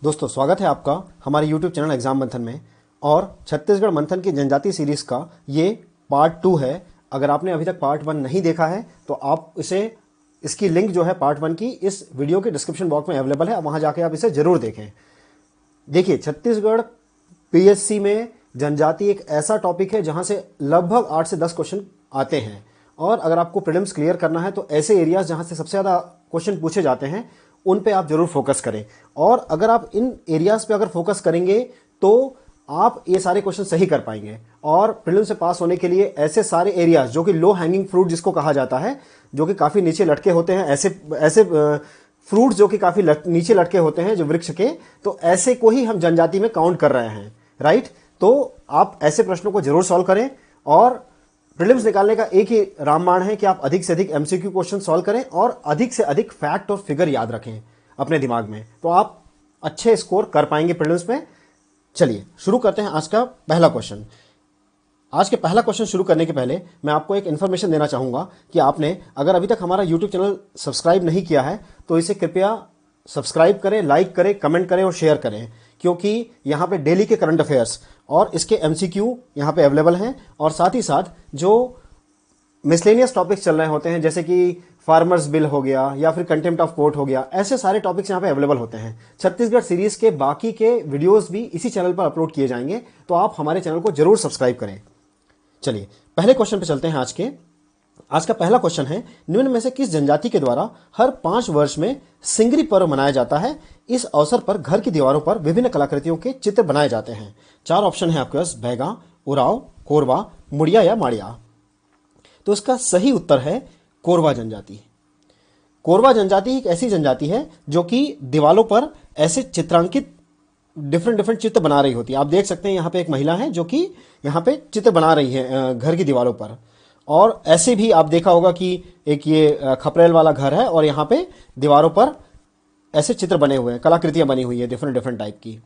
दोस्तों स्वागत है आपका हमारे YouTube चैनल एग्जाम मंथन में। और छत्तीसगढ़ मंथन की जनजाति सीरीज का ये पार्ट 2 है। अगर आपने अभी तक पार्ट 1 नहीं देखा है तो आप इसकी लिंक जो है पार्ट 1 की इस वीडियो के डिस्क्रिप्शन बॉक्स में अवेलेबल है, वहां जाके आप इसे जरूर देखें। देखिए, छत्तीसगढ़ पीएससी में जनजाति एक ऐसा टॉपिक है जहां से लगभग 8 से 10 क्वेश्चन आते हैं। और अगर आपको प्रीलिम्स क्लियर करना है तो ऐसे एरियाज जहां से सबसे ज़्यादा क्वेश्चन पूछे जाते हैं उन पे आप जरूर फोकस करें। और अगर आप इन एरियाज पे अगर फोकस करेंगे तो आप ये सारे क्वेश्चन सही कर पाएंगे। और प्रीलिम्स से पास होने के लिए ऐसे सारे एरियाज जो कि लो हैंगिंग फ्रूट जिसको कहा जाता है, जो कि काफ़ी नीचे लटके होते हैं, ऐसे फ्रूट्स जो कि काफ़ी नीचे लटके होते हैं जो वृक्ष के, तो ऐसे को ही हम जनजाति में काउंट कर रहे हैं, राइट। तो आप ऐसे प्रश्नों को जरूर सॉल्व करें। और प्रीलिम्स निकालने का एक ही रामबाण है कि आप अधिक से अधिक एमसीक्यू क्वेश्चन सॉल्व करें और अधिक से अधिक फैक्ट और फिगर याद रखें अपने दिमाग में, तो आप अच्छे स्कोर कर पाएंगे प्रीलिम्स में। चलिए शुरू करते हैं आज का पहला क्वेश्चन। आज के पहला क्वेश्चन शुरू करने के पहले मैं आपको एक इन्फॉर्मेशन देना चाहूंगा कि आपने अगर अभी तक हमारा यूट्यूब चैनल सब्सक्राइब नहीं किया है तो इसे कृपया सब्सक्राइब करें, लाइक करें, कमेंट करें और शेयर करें, क्योंकि यहाँ पे डेली के करंट अफेयर्स और इसके एमसीक्यू यहाँ पे अवेलेबल हैं। और साथ ही साथ जो मिसलेनियस टॉपिक्स चल रहे होते हैं, जैसे कि फार्मर्स बिल हो गया या फिर कंटेम्प्ट ऑफ कोर्ट हो गया, ऐसे सारे टॉपिक्स यहाँ पे अवेलेबल होते हैं। छत्तीसगढ़ सीरीज के बाकी के वीडियोस भी इसी चैनल पर अपलोड किए जाएंगे, तो आप हमारे चैनल को जरूर सब्सक्राइब करें। चलिए पहले क्वेश्चन पे चलते हैं। आज का पहला क्वेश्चन है, निम्न में से किस जनजाति के द्वारा हर 5 वर्ष में सिंगरी पर्व मनाया जाता है? इस अवसर पर घर की दीवारों पर विभिन्न कलाकृतियों के चित्र बनाए जाते हैं। 4 ऑप्शन है आपके पास, बैगा, उराव, कोरवा, मुड़िया या माड़िया। तो इसका सही उत्तर है कोरवा जनजाति। कोरवा जनजाति एक ऐसी जनजाति है जो कि दीवालों पर ऐसे चित्रांकित डिफरेंट चित्र बना रही होती है। आप देख सकते हैं यहाँ पे एक महिला है जो कि यहाँ पे चित्र बना रही है घर की दीवारों पर। और ऐसे भी आप देखा होगा कि एक ये खपरेल वाला घर है और यहाँ पे दीवारों पर ऐसे चित्र बने हुए हैं, कलाकृतियां बनी हुई है डिफरेंट टाइप की।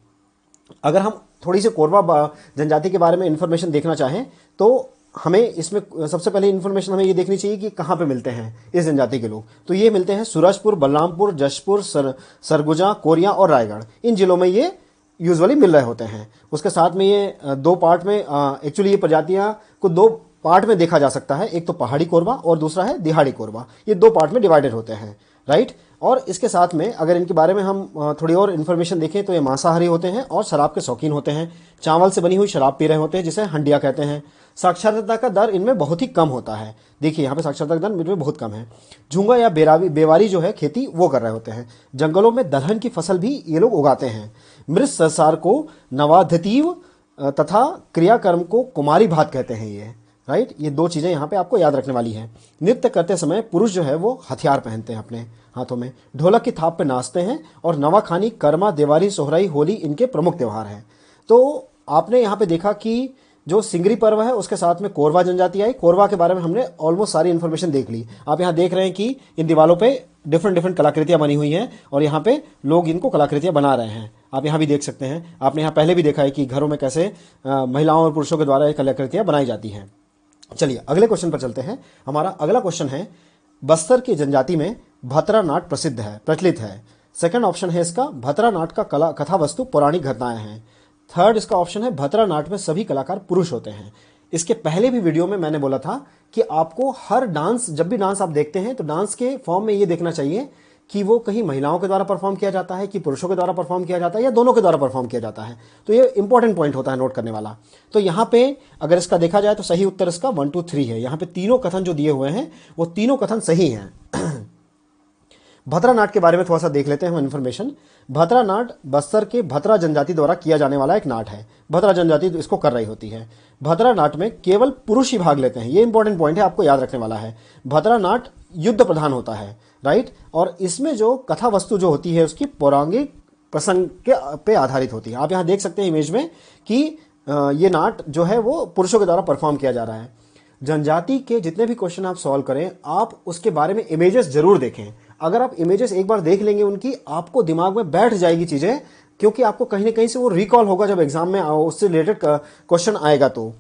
अगर हम थोड़ी सी कोरवा जनजाति के बारे में इंफॉर्मेशन देखना चाहें तो हमें इसमें सबसे पहले इंफॉर्मेशन हमें ये देखनी चाहिए कि कहाँ पे मिलते हैं इस जनजाति के लोग। तो ये मिलते हैं सूरजपुर, बलरामपुर, जशपुर, सरगुजा, कोरिया और रायगढ़। इन जिलों में ये यूजुअली मिल रहे होते हैं। उसके साथ में ये 2 पार्ट में एक्चुअली ये प्रजातियां को 2 पार्ट में देखा जा सकता है। एक तो पहाड़ी कोरवा और दूसरा है दिहाड़ी कोरवा। ये 2 पार्ट में डिवाइडेड होते हैं, राइट। और इसके साथ में अगर इनके बारे में हम थोड़ी और इन्फॉर्मेशन देखें तो ये मांसाहारी होते हैं और शराब के शौकीन होते हैं। चावल से बनी हुई शराब पी रहे होते हैं जिसे हंडिया कहते हैं। साक्षरता का दर इनमें बहुत ही कम होता है। देखिए यहाँ पे साक्षरता का दर इनमें बहुत कम है। झुंगा या बेवारी जो है खेती वो कर रहे होते हैं। जंगलों में दलहन की फसल भी ये लोग उगाते हैं। मृत संसार को नवाधितीव तथा क्रियाकर्म को कुमारी भात कहते हैं ये, राइट। ये 2 चीजें यहाँ पे आपको याद रखने वाली है। नृत्य करते समय पुरुष जो है वो हथियार पहनते हैं अपने हाथों में, ढोलक की थाप पे नाचते हैं। और नवाखानी, कर्मा, देवारी, सोहराई, होली इनके प्रमुख त्यौहार हैं। तो आपने यहाँ पे देखा कि जो सिंगरी पर्व है उसके साथ में कोरवा जनजाति आई। कोरवा के बारे में हमने ऑलमोस्ट सारी इन्फॉर्मेशन देख ली। आप यहाँ देख रहे हैं कि इन दीवालों पे डिफरेंट कलाकृतियां बनी हुई हैं और यहाँ पे लोग इनको कलाकृतियां बना रहे हैं। आप यहाँ भी देख सकते हैं, आपने यहाँ पहले भी देखा है कि घरों में कैसे महिलाओं और पुरुषों के द्वारा ये कलाकृतियां बनाई जाती हैं। चलिए अगले क्वेश्चन पर चलते हैं। हमारा अगला क्वेश्चन है, बस्तर की जनजाति में भतरा नाट प्रचलित है। सेकंड ऑप्शन है इसका, भतरा नाट का कथा वस्तु पौराणिक घटनाएं हैं। थर्ड इसका ऑप्शन है, भतरा नाट में सभी कलाकार पुरुष होते हैं। इसके पहले भी वीडियो में मैंने बोला था कि आपको हर डांस, जब भी डांस आप देखते हैं तो डांस के फॉर्म में ये देखना चाहिए कि वो कहीं महिलाओं के द्वारा परफॉर्म किया जाता है कि पुरुषों के द्वारा परफॉर्म किया जाता है या दोनों के द्वारा परफॉर्म किया जाता है। तो ये इंपॉर्टेंट पॉइंट होता है नोट करने वाला। तो यहाँ पे अगर इसका देखा जाए तो सही उत्तर इसका 1, 2, 3 है। यहाँ पे तीनों कथन जो दिए हुए हैं वो तीनों कथन सही हैं। भतरा नाट के बारे में थोड़ा सा देख लेते हैं हम इन्फॉर्मेशन। भतरा नाट बस्तर के भतरा जनजाति द्वारा किया जाने वाला एक नाट है। भतरा जनजाति इसको कर रही होती है। भतरा नाट में केवल पुरुष ही भाग लेते हैं। ये इंपॉर्टेंट पॉइंट है, आपको याद रखने वाला है। भतरा नाट युद्ध प्रधान होता है, राइट। और इसमें जो कथा वस्तु जो होती है उसकी पौराणिक प्रसंग के पे आधारित होती है। आप यहाँ देख सकते हैं इमेज में कि ये नाट जो है वो पुरुषों के द्वारा परफॉर्म किया जा रहा है। जनजाति के जितने भी क्वेश्चन आप सॉल्व करें, आप उसके बारे में इमेजेस जरूर देखें। अगर आप इमेजेस एक बार देख लेंगे उनकी, आपको दिमाग में बैठ जाएगी चीजें, क्योंकि आपको कहीं ना कहीं से वो रिकॉल होगा जब एग्जाम में उससे रिलेटेड क्वेश्चन आएगा तो,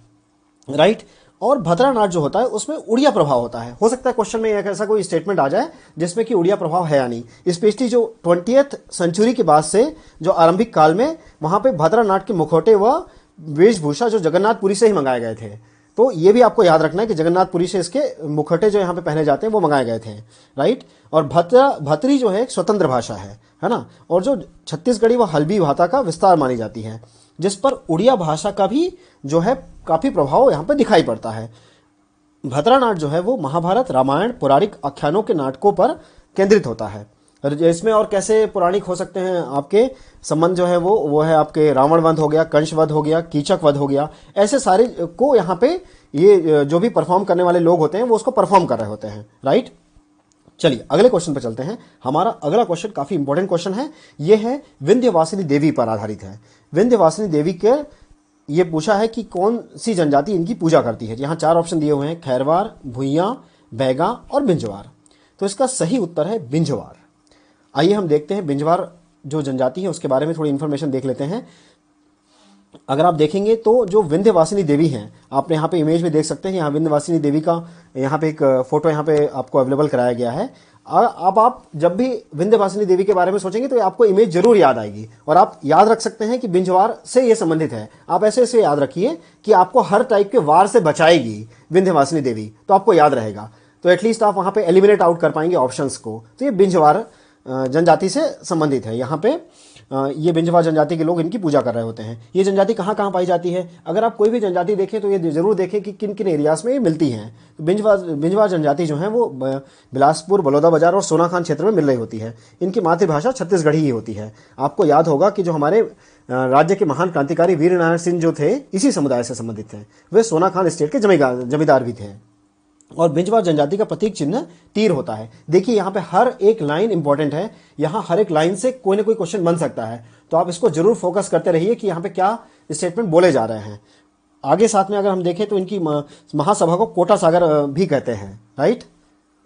राइट। और भद्रा नाट जो होता है उसमें उड़िया प्रभाव होता है। हो सकता है क्वेश्चन में एक ऐसा कोई स्टेटमेंट आ जाए जिसमें कि उड़िया प्रभाव है या नहीं। स्पेशली जो 20th सेंचुरी के बाद से जो आरंभिक काल में वहां पे भद्रा नाट के मुखौटे व वेशभूषा जो जगन्नाथपुरी से ही मंगाए गए थे। तो ये भी आपको याद रखना है कि जगन्नाथपुरी से इसके मुखौटे जो यहाँ पे पहने जाते हैं वो मंगाए गए थे, राइट। और भतरी जो है एक स्वतंत्र भाषा है ना, और जो छत्तीसगढ़ी व हल्बी भाषा का विस्तार मानी जाती है, जिस पर उड़िया भाषा का भी जो है काफी प्रभाव यहाँ पे दिखाई पड़ता है। भद्रा नाट जो है वो महाभारत, रामायण, पौराणिक आख्यानों के नाटकों पर केंद्रित होता है। इसमें और कैसे पौराणिक हो सकते हैं आपके संबंध जो है वो है आपके रावण वध हो गया, कंस वध हो गया, कीचक वध हो गया, ऐसे सारे को यहाँ पे ये जो भी परफॉर्म करने वाले लोग होते हैं वो उसको परफॉर्म कर रहे होते हैं, राइट। चलिए अगले क्वेश्चन पर चलते हैं। हमारा अगला क्वेश्चन काफी इंपॉर्टेंट क्वेश्चन है। ये है विंध्यवासिनी देवी पर आधारित है। विंध्यवासिनी देवी के ये पूछा है कि कौन सी जनजाति इनकी पूजा करती है। यहाँ 4 ऑप्शन दिए हुए हैं, खैरवार, भुइयां, बैगा और बिंजवार। तो इसका सही उत्तर है बिंजवार। आइए हम देखते हैं बिंजवार जो जनजाति है उसके बारे में थोड़ी इंफॉर्मेशन देख लेते हैं। अगर आप देखेंगे तो जो विंध्यवासिनी देवी हैं, आपने यहाँ पे इमेज में देख सकते हैं, यहाँ विंध्यवासिनी देवी का यहाँ पे एक फोटो यहाँ पे आपको अवेलेबल कराया गया है। अब आप जब भी विंध्यवासिनी देवी के बारे में सोचेंगे तो आपको इमेज जरूर याद आएगी और आप याद रख सकते हैं कि बिंजवार से ये संबंधित है। आप ऐसे याद रखिए कि आपको हर टाइप के वार से बचाएगी विंध्यवासिनी देवी, तो आपको याद रहेगा। तो एटलीस्ट आप वहां पे एलिमिनेट आउट कर पाएंगे ऑप्शंस को। तो ये बिंजवार जनजाति से संबंधित है। यहाँ पे ये बिंजवार जनजाति के लोग इनकी पूजा कर रहे होते हैं। ये जनजाति कहाँ कहाँ पाई जाती है? अगर आप कोई भी जनजाति देखें तो ये जरूर देखें कि किन किन एरियाज में ये मिलती हैं। तो बिंजवार जनजाति जो है वो बिलासपुर, बलौदाबाजार और सोनाखान क्षेत्र में मिल रही होती है। इनकी मातृभाषा छत्तीसगढ़ी ही होती है। आपको याद होगा कि जो हमारे राज्य के महान क्रांतिकारी वीर नारायण सिंह जो थे इसी समुदाय से संबंधित थे। वे सोनाखान स्टेट के जमींदार भी थे। और बिंजवार जनजाति का प्रतीक चिन्ह तीर होता है। देखिए यहाँ पे हर एक लाइन इंपॉर्टेंट है। यहाँ हर एक लाइन से कोई ना कोई क्वेश्चन बन सकता है, तो आप इसको जरूर फोकस करते रहिए कि यहाँ पे क्या स्टेटमेंट बोले जा रहे हैं। आगे साथ में अगर हम देखें तो इनकी महासभा को कोटा सागर भी कहते हैं, राइट।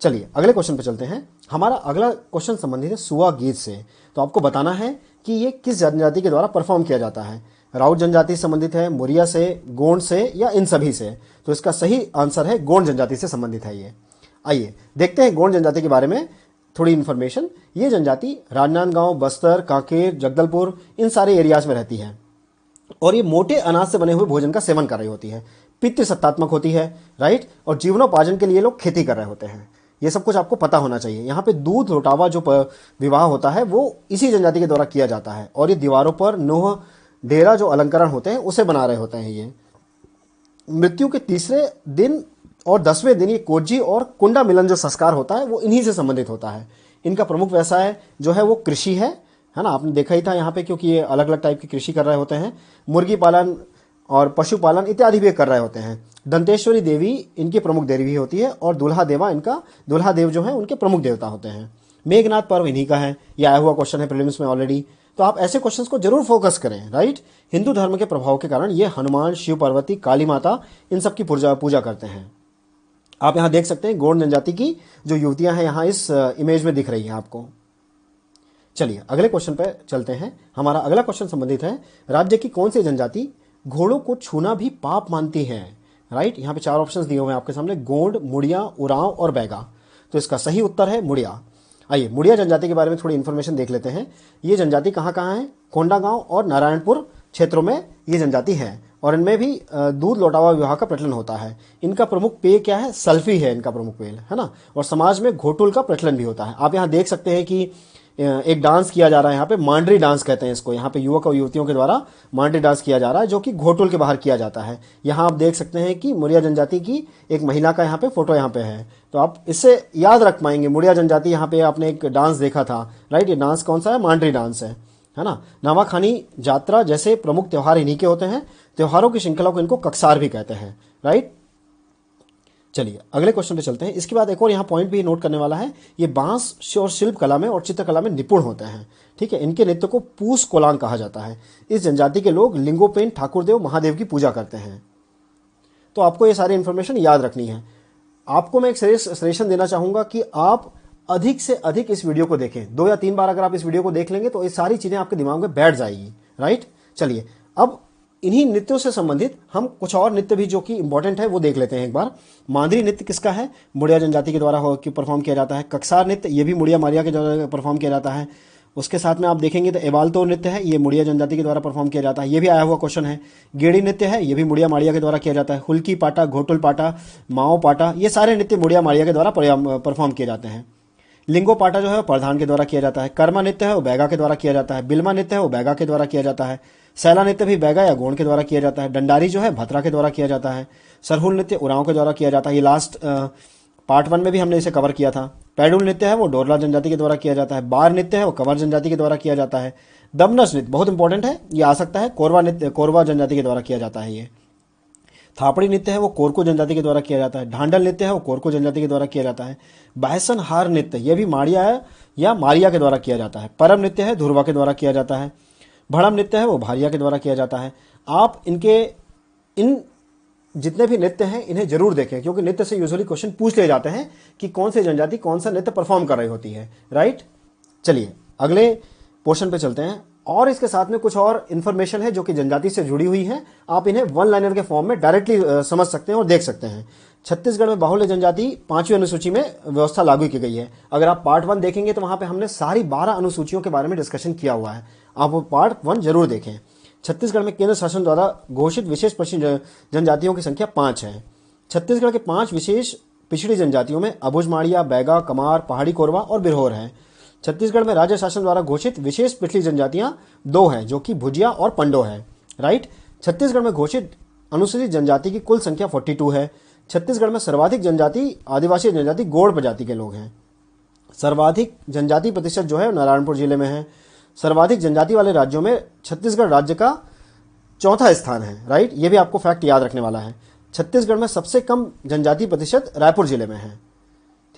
चलिए अगले क्वेश्चन पे चलते हैं। हमारा अगला क्वेश्चन संबंधित है सुआ गीत से। तो आपको बताना है कि ये किस जनजाति के द्वारा परफॉर्म किया जाता है। राउत जनजाति से संबंधित है, मुरिया से, गोंड से या इन सभी से। तो इसका सही आंसर है गोंड जनजाति से संबंधित है ये। आइए देखते हैं गोंड जनजाति के बारे में थोड़ी इन्फॉर्मेशन। ये जनजाति राजनांदगांव, बस्तर, कांकेर, जगदलपुर इन सारे एरियाज में रहती है और ये मोटे अनाज से बने हुए भोजन का सेवन कर रही होती है। पित्त सत्तात्मक होती है, राइट। और जीवनोपार्जन के लिए लोग खेती कर रहे होते हैं। ये सब कुछ आपको पता होना चाहिए। यहाँ पे दूध लौटावा जो विवाह होता है वो इसी जनजाति के द्वारा किया जाता है और ये दीवारों पर नोह डेरा जो अलंकरण होते हैं उसे बना रहे होते हैं। ये मृत्यु के तीसरे दिन और 10वें दिन ये कोज्जी और कुंडा मिलन जो संस्कार होता है वो इन्हीं से संबंधित होता है। इनका प्रमुख व्यवसाय जो है वो कृषि है ना। आपने देखा ही था यहाँ पे, क्योंकि ये अलग अलग टाइप की कृषि कर रहे होते हैं। मुर्गी पालन और पशुपालन इत्यादि भी कर रहे होते हैं। दंतेश्वरी देवी इनकी प्रमुख देवी होती है और दुल्हा देव जो है उनके प्रमुख देवता होते हैं। मेघनाथ पर्व इन्हीं का है। यह आया हुआ क्वेश्चन है प्रीलिम्स में ऑलरेडी। तो आप ऐसे क्वेश्चंस को जरूर फोकस करें, राइट। हिंदू धर्म के प्रभाव के कारण ये हनुमान, शिव पार्वती, काली माता इन सब की पूजा करते हैं। आप यहाँ देख सकते हैं गोंड जनजाति की जो युवतियां हैं यहाँ इस इमेज में दिख रही हैं आपको। चलिए अगले क्वेश्चन पे चलते हैं। हमारा अगला क्वेश्चन संबंधित है राज्य की कौन सी जनजाति घोड़ों को छूना भी पाप मानती है, राइट। यहाँ पे 4 ऑप्शंस दिए हुए हैं आपके सामने, गोंड, मुड़िया, उरांव और बैगा। तो इसका सही उत्तर है मुड़िया। आइए मुड़िया जनजाति के बारे में थोड़ी इन्फॉर्मेशन देख लेते हैं। ये जनजाति कहाँ कहाँ है? कोंडागांव और नारायणपुर क्षेत्रों में ये जनजाति है और इनमें भी दूध लौटावा विवाह का प्रचलन होता है। इनका प्रमुख पेय क्या है? सल्फी है इनका प्रमुख पेय, है ना। और समाज में घोटुल का प्रचलन भी होता है। आप यहाँ देख सकते हैं कि एक डांस किया जा रहा है यहाँ पे, मांडरी डांस कहते हैं इसको। यहाँ पे युवक और युवतियों के द्वारा मांडरी डांस किया जा रहा है जो कि घोटुल के बाहर किया जाता है। यहाँ आप देख सकते हैं कि मुड़िया जनजाति की एक महिला का यहाँ पे फोटो यहाँ पे है। तो आप इससे याद रख पाएंगे मुड़िया जनजाति। यहाँ पे आपने एक डांस देखा था, राइट। ये डांस कौन सा है? मांडरी डांस है ना। नवाखानी जात्रा जैसे प्रमुख त्यौहार इन्हीं के होते हैं। त्योहारों की श्रृंखला को इनको कक्सार भी कहते हैं, राइट। चलिए अगले क्वेश्चन पे चलते हैं। इसके बाद एक और यहाँ पॉइंट भी नोट करने वाला है। ये बांस और शिल्प कला में और चित्रकला में निपुण होते हैं, ठीक है। इनके नृत्य को पूस कोलांग कहा जाता है। इस जनजाति के लोग लिंगोपेन ठाकुरदेव महादेव की पूजा करते हैं। तो आपको ये सारी इन्फॉर्मेशन याद रखनी है। आपको मैं एक सजेशन देना चाहूंगा कि आप अधिक से अधिक इस वीडियो को देखें। 2 या 3 बार अगर आप इस वीडियो को देख लेंगे तो ये सारी चीजें आपके दिमाग में बैठ जाएगी, राइट। चलिए अब इन्हीं नृत्यों से संबंधित हम कुछ और नृत्य भी जो कि इंपॉर्टेंट है वो देख लेते हैं एक बार। मांदरी नृत्य किसका है? मुड़िया जनजाति के द्वारा परफॉर्म किया जाता है। कक्सार नृत्य ये भी मुड़िया मारिया के द्वारा परफॉर्म किया जाता है। उसके साथ में आप देखेंगे तो एबालतो नृत्य है, ये मुड़िया जनजाति के द्वारा परफॉर्म किया जाता है, ये भी आया हुआ क्वेश्चन है। गेड़ी नृत्य है, ये भी मुड़िया माड़िया के द्वारा किया जाता है। हुल्की पाटा, घोटुल पाटा, माओ पाटा, ये सारे नृत्य मुड़िया माड़िया के द्वारा परफॉर्म किए जाते हैं। लिंगो पाटा जो है वो प्रधान के द्वारा किया जाता है। कर्मा नृत्य है वो बैगा के द्वारा किया जाता है। बिल्मा नृत्य है वो बैगा के द्वारा किया जाता है। सैला नृत्य भी बैगा या गोंड के द्वारा किया जाता है। डंडारी जो है भद्रा के द्वारा किया जाता है। सरहुल नृत्य उरांव के द्वारा किया जाता है, ये लास्ट पार्ट 1 में भी हमने इसे कवर किया था। पैडुल नृत्य है वो डोरला जनजाति के द्वारा किया जाता है। बार नृत्य है वो कंवर जनजाति के द्वारा किया जाता है। दमनस नृत्य बहुत इंपॉर्टेंट है, ये आ सकता है, कोरवा नृत्य कोरवा जनजाति के द्वारा किया जाता है। ये थापड़ी नृत्य है वो कोरको जनजाति के द्वारा किया जाता है। ढांडल नृत्य है वो कोरको जनजाति के द्वारा किया जाता है। बाहसन हार नृत्य ये भी माड़िया है या मारिया के द्वारा किया जाता है। परम नृत्य है धुरवा के द्वारा किया जाता है। भड़म नृत्य है वो भारिया के द्वारा किया जाता है। आप इन जितने भी नृत्य हैं इन्हें जरूर देखें, क्योंकि नृत्य से यूजुअली क्वेश्चन पूछ लिए जाते हैं कि कौन सी जनजाति कौन सा नृत्य परफॉर्म कर रही होती है, राइट। चलिए अगले पोर्शन पे चलते हैं, और इसके साथ में कुछ और इन्फॉर्मेशन है जो कि जनजाति से जुड़ी हुई है। आप इन्हें वन लाइनर के फॉर्म में डायरेक्टली समझ सकते हैं और देख सकते हैं। छत्तीसगढ़ में बाहुल्य जनजाति 5वीं अनुसूची में व्यवस्था लागू की गई है। अगर आप पार्ट 1 देखेंगे तो वहां पे हमने सारी 12 अनुसूचियों के बारे में डिस्कशन किया हुआ है, आप वो पार्ट 1 जरूर देखें। छत्तीसगढ़ में केंद्र शासन द्वारा घोषित विशेष पिछड़ी जनजातियों की संख्या 5 है। छत्तीसगढ़ के 5 विशेष पिछड़ी जनजातियों में अबुझ माड़िया, बैगा, कमार, पहाड़ी कोरवा और बिरहोर है। छत्तीसगढ़ में राज्य शासन द्वारा घोषित विशेष पिछड़ी जनजातियां 2 हैं, जो कि भुजिया और पंडो है, राइट। छत्तीसगढ़ में घोषित अनुसूचित जनजाति की कुल संख्या 42 है। छत्तीसगढ़ में सर्वाधिक जनजाति आदिवासी जनजाति गोंड प्रजाति के लोग हैं। सर्वाधिक जनजाति प्रतिशत जो है नारायणपुर जिले में है। सर्वाधिक जनजाति वाले राज्यों में छत्तीसगढ़ राज्य का 4था स्थान है, राइट। ये भी आपको फैक्ट याद रखने वाला है। छत्तीसगढ़ में सबसे कम जनजाति प्रतिशत रायपुर जिले में है,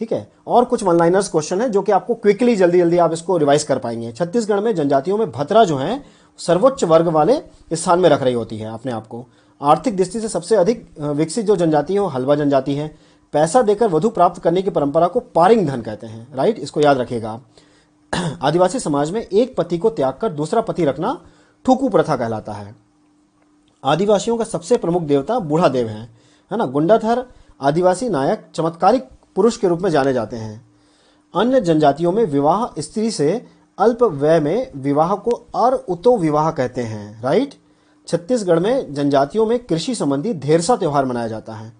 ठीक है। और कुछ वन लाइनर्स क्वेश्चन है जो कि आपको क्विकली जल्दी जल्दी आप इसको रिवाइज कर पाएंगे। छत्तीसगढ़ में जनजातियों में भतरा जो है सर्वोच्च वर्ग वाले स्थान में रख रही होती है अपने आप को। आर्थिक दृष्टि से सबसे अधिक विकसित जो जनजाति है वो हलवा जनजाति है। पैसा देकर वधु प्राप्त करने की परंपरा को पारिंग धन कहते हैं, राइट, इसको याद रखिएगा आप। आदिवासी समाज में एक पति को त्याग कर दूसरा पति रखना ठुकू प्रथा कहलाता है। आदिवासियों का सबसे प्रमुख देवता बूढ़ा देव है ना। गुंडाधर आदिवासी नायक चमत्कारिक पुरुष के रूप में जाने जाते हैं। अन्य जनजातियों में विवाह स्त्री से अल्प व्यय में विवाह को अर-उतो विवाह कहते हैं, राइट। छत्तीसगढ़ में जनजातियों में कृषि संबंधी धेरसा त्योहार मनाया जाता है।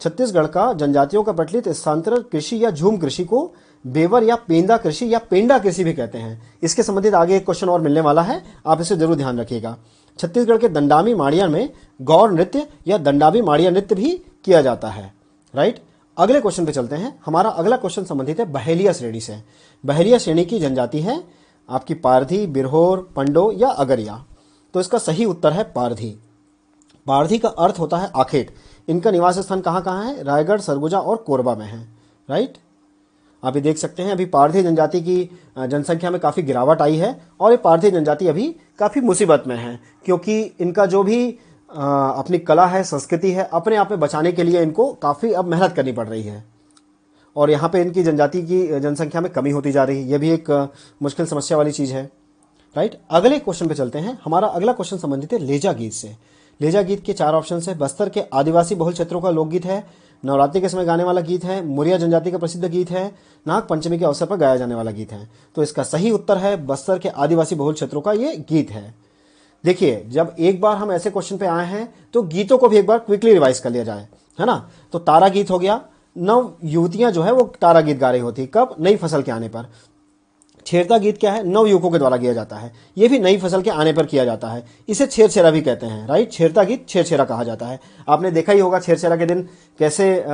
छत्तीसगढ़ का जनजातियों का प्रचलित स्थानांतरण कृषि या झूम कृषि को बेवर या पेंदा कृषि या पेंडा कृषि भी कहते हैं। इसके संबंधित आगे एक क्वेश्चन और मिलने वाला है, आप इसे जरूर ध्यान रखिएगा। छत्तीसगढ़ के दंडामी माड़िया में गौर नृत्य या दंडामी माड़िया नृत्य भी किया जाता है, राइट। अगले क्वेश्चन पे चलते हैं। हमारा अगला क्वेश्चन संबंधित है बहेलिया श्रेणी से। बहेलिया श्रेणी की जनजाति है आपकी पारधी, बिरहोर, पंडो या अगरिया। तो इसका सही उत्तर है पारधी। पारधी का अर्थ होता है आखेट। इनका निवास स्थान कहाँ कहाँ है? रायगढ़, सरगुजा और कोरबा में है, राइट। आप ये देख सकते हैं अभी पारधी जनजाति की जनसंख्या में काफ़ी गिरावट आई है, और ये पारधी जनजाति अभी काफ़ी मुसीबत में है, क्योंकि इनका जो भी अपनी कला है, संस्कृति है, अपने आप में बचाने के लिए इनको काफ़ी अब मेहनत करनी पड़ रही है, और यहाँ पे इनकी जनजाति की जनसंख्या में कमी होती जा रही है। ये भी एक मुश्किल समस्या वाली चीज़ है, राइट। अगले क्वेश्चन पे चलते हैं। हमारा अगला क्वेश्चन संबंधित है लेजा गीत से। लेजा गीत के 4 ऑप्शन है। बस्तर के आदिवासी बहुल क्षेत्रों का लोकगीत है, नवरात्रि के समय गाने वाला गीत है, मुरिया जनजाति का प्रसिद्ध गीत है, नाग पंचमी के अवसर पर गाया जाने वाला गीत है। तो इसका सही उत्तर है बस्तर के आदिवासी बहुल क्षेत्रों का ये गीत है। देखिए, जब एक बार हम ऐसे क्वेश्चन पे आए हैं तो गीतों को भी एक बार क्विकली रिवाइज कर लिया जाए, है ना। तो तारा गीत हो गया, नव युवतियां जो है वो तारा गीत गा रही होती, कब? नई फसल के आने पर। छेरता गीत क्या है? नव युवकों के द्वारा किया जाता है, ये भी नई फसल के आने पर किया जाता है। इसे छेरछेरा भी कहते हैं, राइट। छेरता गीत छेरछेरा कहा जाता है। आपने देखा ही होगा छेरछेरा के दिन कैसे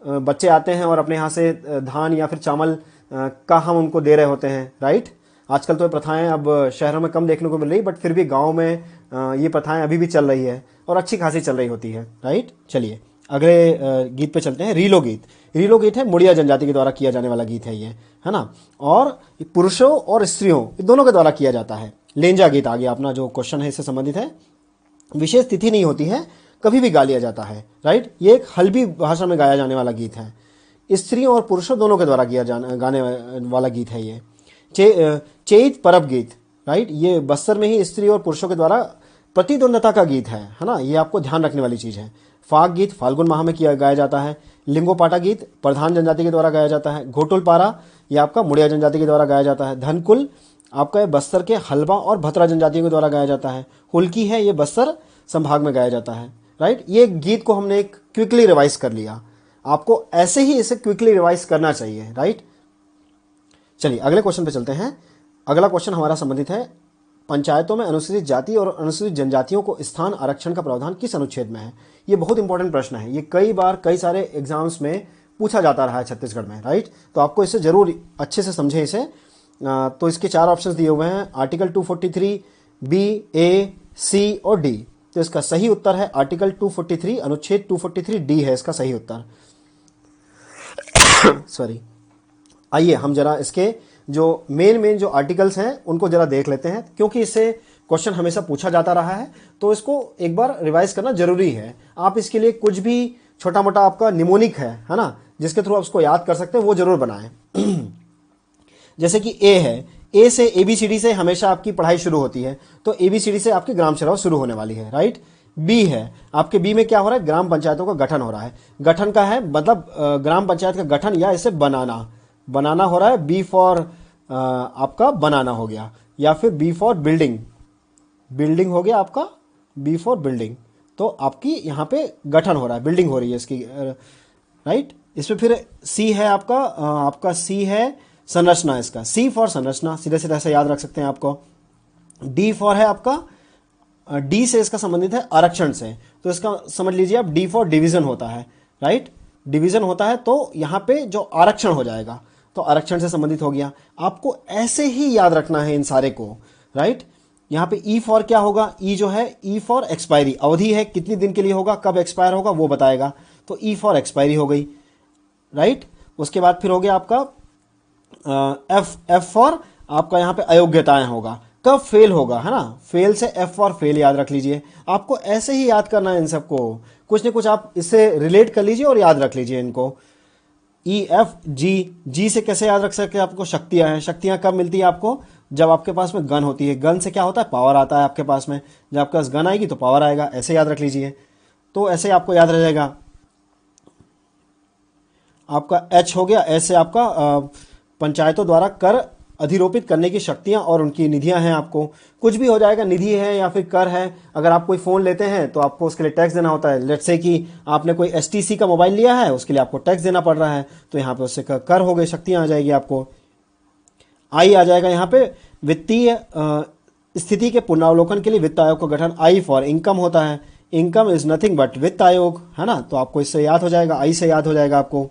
बच्चे आते हैं और अपने यहाँ से धान या फिर चावल का हम उनको दे रहे होते हैं, राइट। आजकल तो ये प्रथाएं अब शहरों में कम देखने को मिल रही, बट फिर भी गाँव में ये प्रथाएं अभी भी चल रही है और अच्छी खासी चल रही होती है, राइट। चलिए अगले गीत पे चलते हैं। रीलो गीत। रीलो गीत है मुड़िया जनजाति के द्वारा किया जाने वाला गीत है ये, है ना, और पुरुषों और स्त्रियों दोनों के द्वारा किया जाता है। लेंजा गीत आ गया अपना जो क्वेश्चन है इससे संबंधित है। विशेष तिथि नहीं होती है, कभी भी गा लिया जाता है, राइट। ये एक हल्बी भाषा में गाया जाने वाला गीत है। स्त्रियों और पुरुषों दोनों के द्वारा गाने वाला गीत है ये। चेत परब गीत, राइट। ये बस्तर में ही स्त्री और पुरुषों के द्वारा प्रतिद्वंदता का गीत है ना, ये आपको ध्यान रखने वाली चीज है। फाग गीत फाल्गुन माह में किया गाया जाता है। लिंगोपाटा गीत प्रधान जनजाति के द्वारा गाया जाता है। घोटुलपारा ये आपका मुड़िया जनजाति के द्वारा गाया जाता है। धनकुल आपका ये बस्तर के हलबा और भतरा जनजातियों के द्वारा गाया जाता है। हुल्की है ये बस्तर संभाग में गाया जाता है, राइट। ये गीत को हमने एक क्विकली रिवाइज कर लिया, आपको ऐसे ही इसे क्विकली रिवाइज करना चाहिए, राइट। चलिए अगले क्वेश्चन पे चलते हैं। अगला क्वेश्चन हमारा संबंधित है पंचायतों में अनुसूचित जाति और अनुसूचित जनजातियों को स्थान आरक्षण का प्रावधान किस अनुच्छेद में है। ये बहुत इंपॉर्टेंट प्रश्न है, ये कई बार कई सारे एग्जाम्स में पूछा जाता रहा है छत्तीसगढ़ में, राइट। तो आपको इसे जरूर अच्छे से समझें इसे। तो इसके 4 ऑप्शंस दिए हुए हैं, आर्टिकल 243, बी, ए, सी और डी। तो इसका सही उत्तर है आर्टिकल 243, अनुच्छेद 243 डी है इसका सही उत्तर। सॉरी। आइए हम जरा इसके जो मेन जो आर्टिकल्स हैं उनको जरा देख लेते हैं, क्योंकि इससे क्वेश्चन हमेशा पूछा जाता रहा है, तो इसको एक बार रिवाइज करना जरूरी है। आप इसके लिए कुछ भी छोटा मोटा आपका निमोनिक है ना, जिसके थ्रू आप उसको याद कर सकते हैं, वो जरूर बनाएं। जैसे कि ए है, ए से एबीसीडी से हमेशा आपकी पढ़ाई शुरू होती है, तो एबीसीडी से आपकी ग्राम सभा शुरू होने वाली है, राइट। बी है, आपके बी में क्या हो रहा है, ग्राम पंचायतों का गठन हो रहा है। गठन का है मतलब ग्राम पंचायत का गठन या इसे बनाना हो रहा है। बी फॉर आपका बनाना हो गया, या फिर बी फॉर बिल्डिंग हो गया आपका, बी फॉर बिल्डिंग। तो आपकी यहाँ पे गठन हो रहा है, बिल्डिंग हो रही है इसकी, राइट। इसमें फिर सी है आपका सी है संरचना, इसका सी फॉर संरचना, सीधे सीधे ऐसे याद रख सकते हैं आपको। डी फॉर है आपका, डी से इसका संबंधित है आरक्षण से, तो इसका समझ लीजिए आप डी फॉर डिवीजन होता है, राइट। डिवीजन होता है तो यहाँ पे जो आरक्षण हो जाएगा, तो आरक्षण से संबंधित हो गया। आपको ऐसे ही याद रखना है इन सारे को, राइट। यहाँ पे ई फॉर क्या होगा, ई जो है ई फॉर एक्सपायरी, अवधि है कितनी दिन के लिए होगा, कब एक्सपायर होगा वो बताएगा, तो ई फॉर एक्सपायरी हो गई, राइट। उसके बाद फिर हो गया आपका एफ फॉर आपका यहाँ पे अयोग्यताएं होगा, कब फेल होगा, है ना। फेल से एफ फॉर फेल याद रख लीजिए। आपको ऐसे ही याद करना है इन सबको, कुछ न कुछ आप इससे रिलेट कर लीजिए और याद रख लीजिए इनको। ई एफ जी से कैसे याद रख सकते हैं, आपको शक्तियां हैं। शक्तियां कब मिलती है आपको, जब आपके पास में गन होती है। गन से क्या होता है, पावर आता है आपके पास में, जब आपके पास गन आएगी तो पावर आएगा, ऐसे याद रख लीजिए। तो ऐसे आपको याद रह जाएगा। आपका एच हो गया, ऐसे आपका पंचायतों द्वारा कर अधिरोपित करने की शक्तियां और उनकी निधियां हैं। आपको कुछ भी हो जाएगा, निधि है या फिर कर है। अगर आप कोई फ़ोन लेते हैं तो आपको उसके लिए टैक्स देना होता है। लेट्स से कि आपने कोई एसटीसी का मोबाइल लिया है, उसके लिए आपको टैक्स देना पड़ रहा है, तो यहाँ पे उससे कर हो गए, शक्तियां आ जाएगी आपको। आई आ जाएगा यहाँ पे वित्तीय स्थिति के पुनरावलोकन के लिए वित्त आयोग का गठन। आई फॉर इनकम होता है, इनकम इज नथिंग बट वित्त आयोग, है ना। तो आपको इससे याद हो जाएगा, आई से याद हो जाएगा आपको।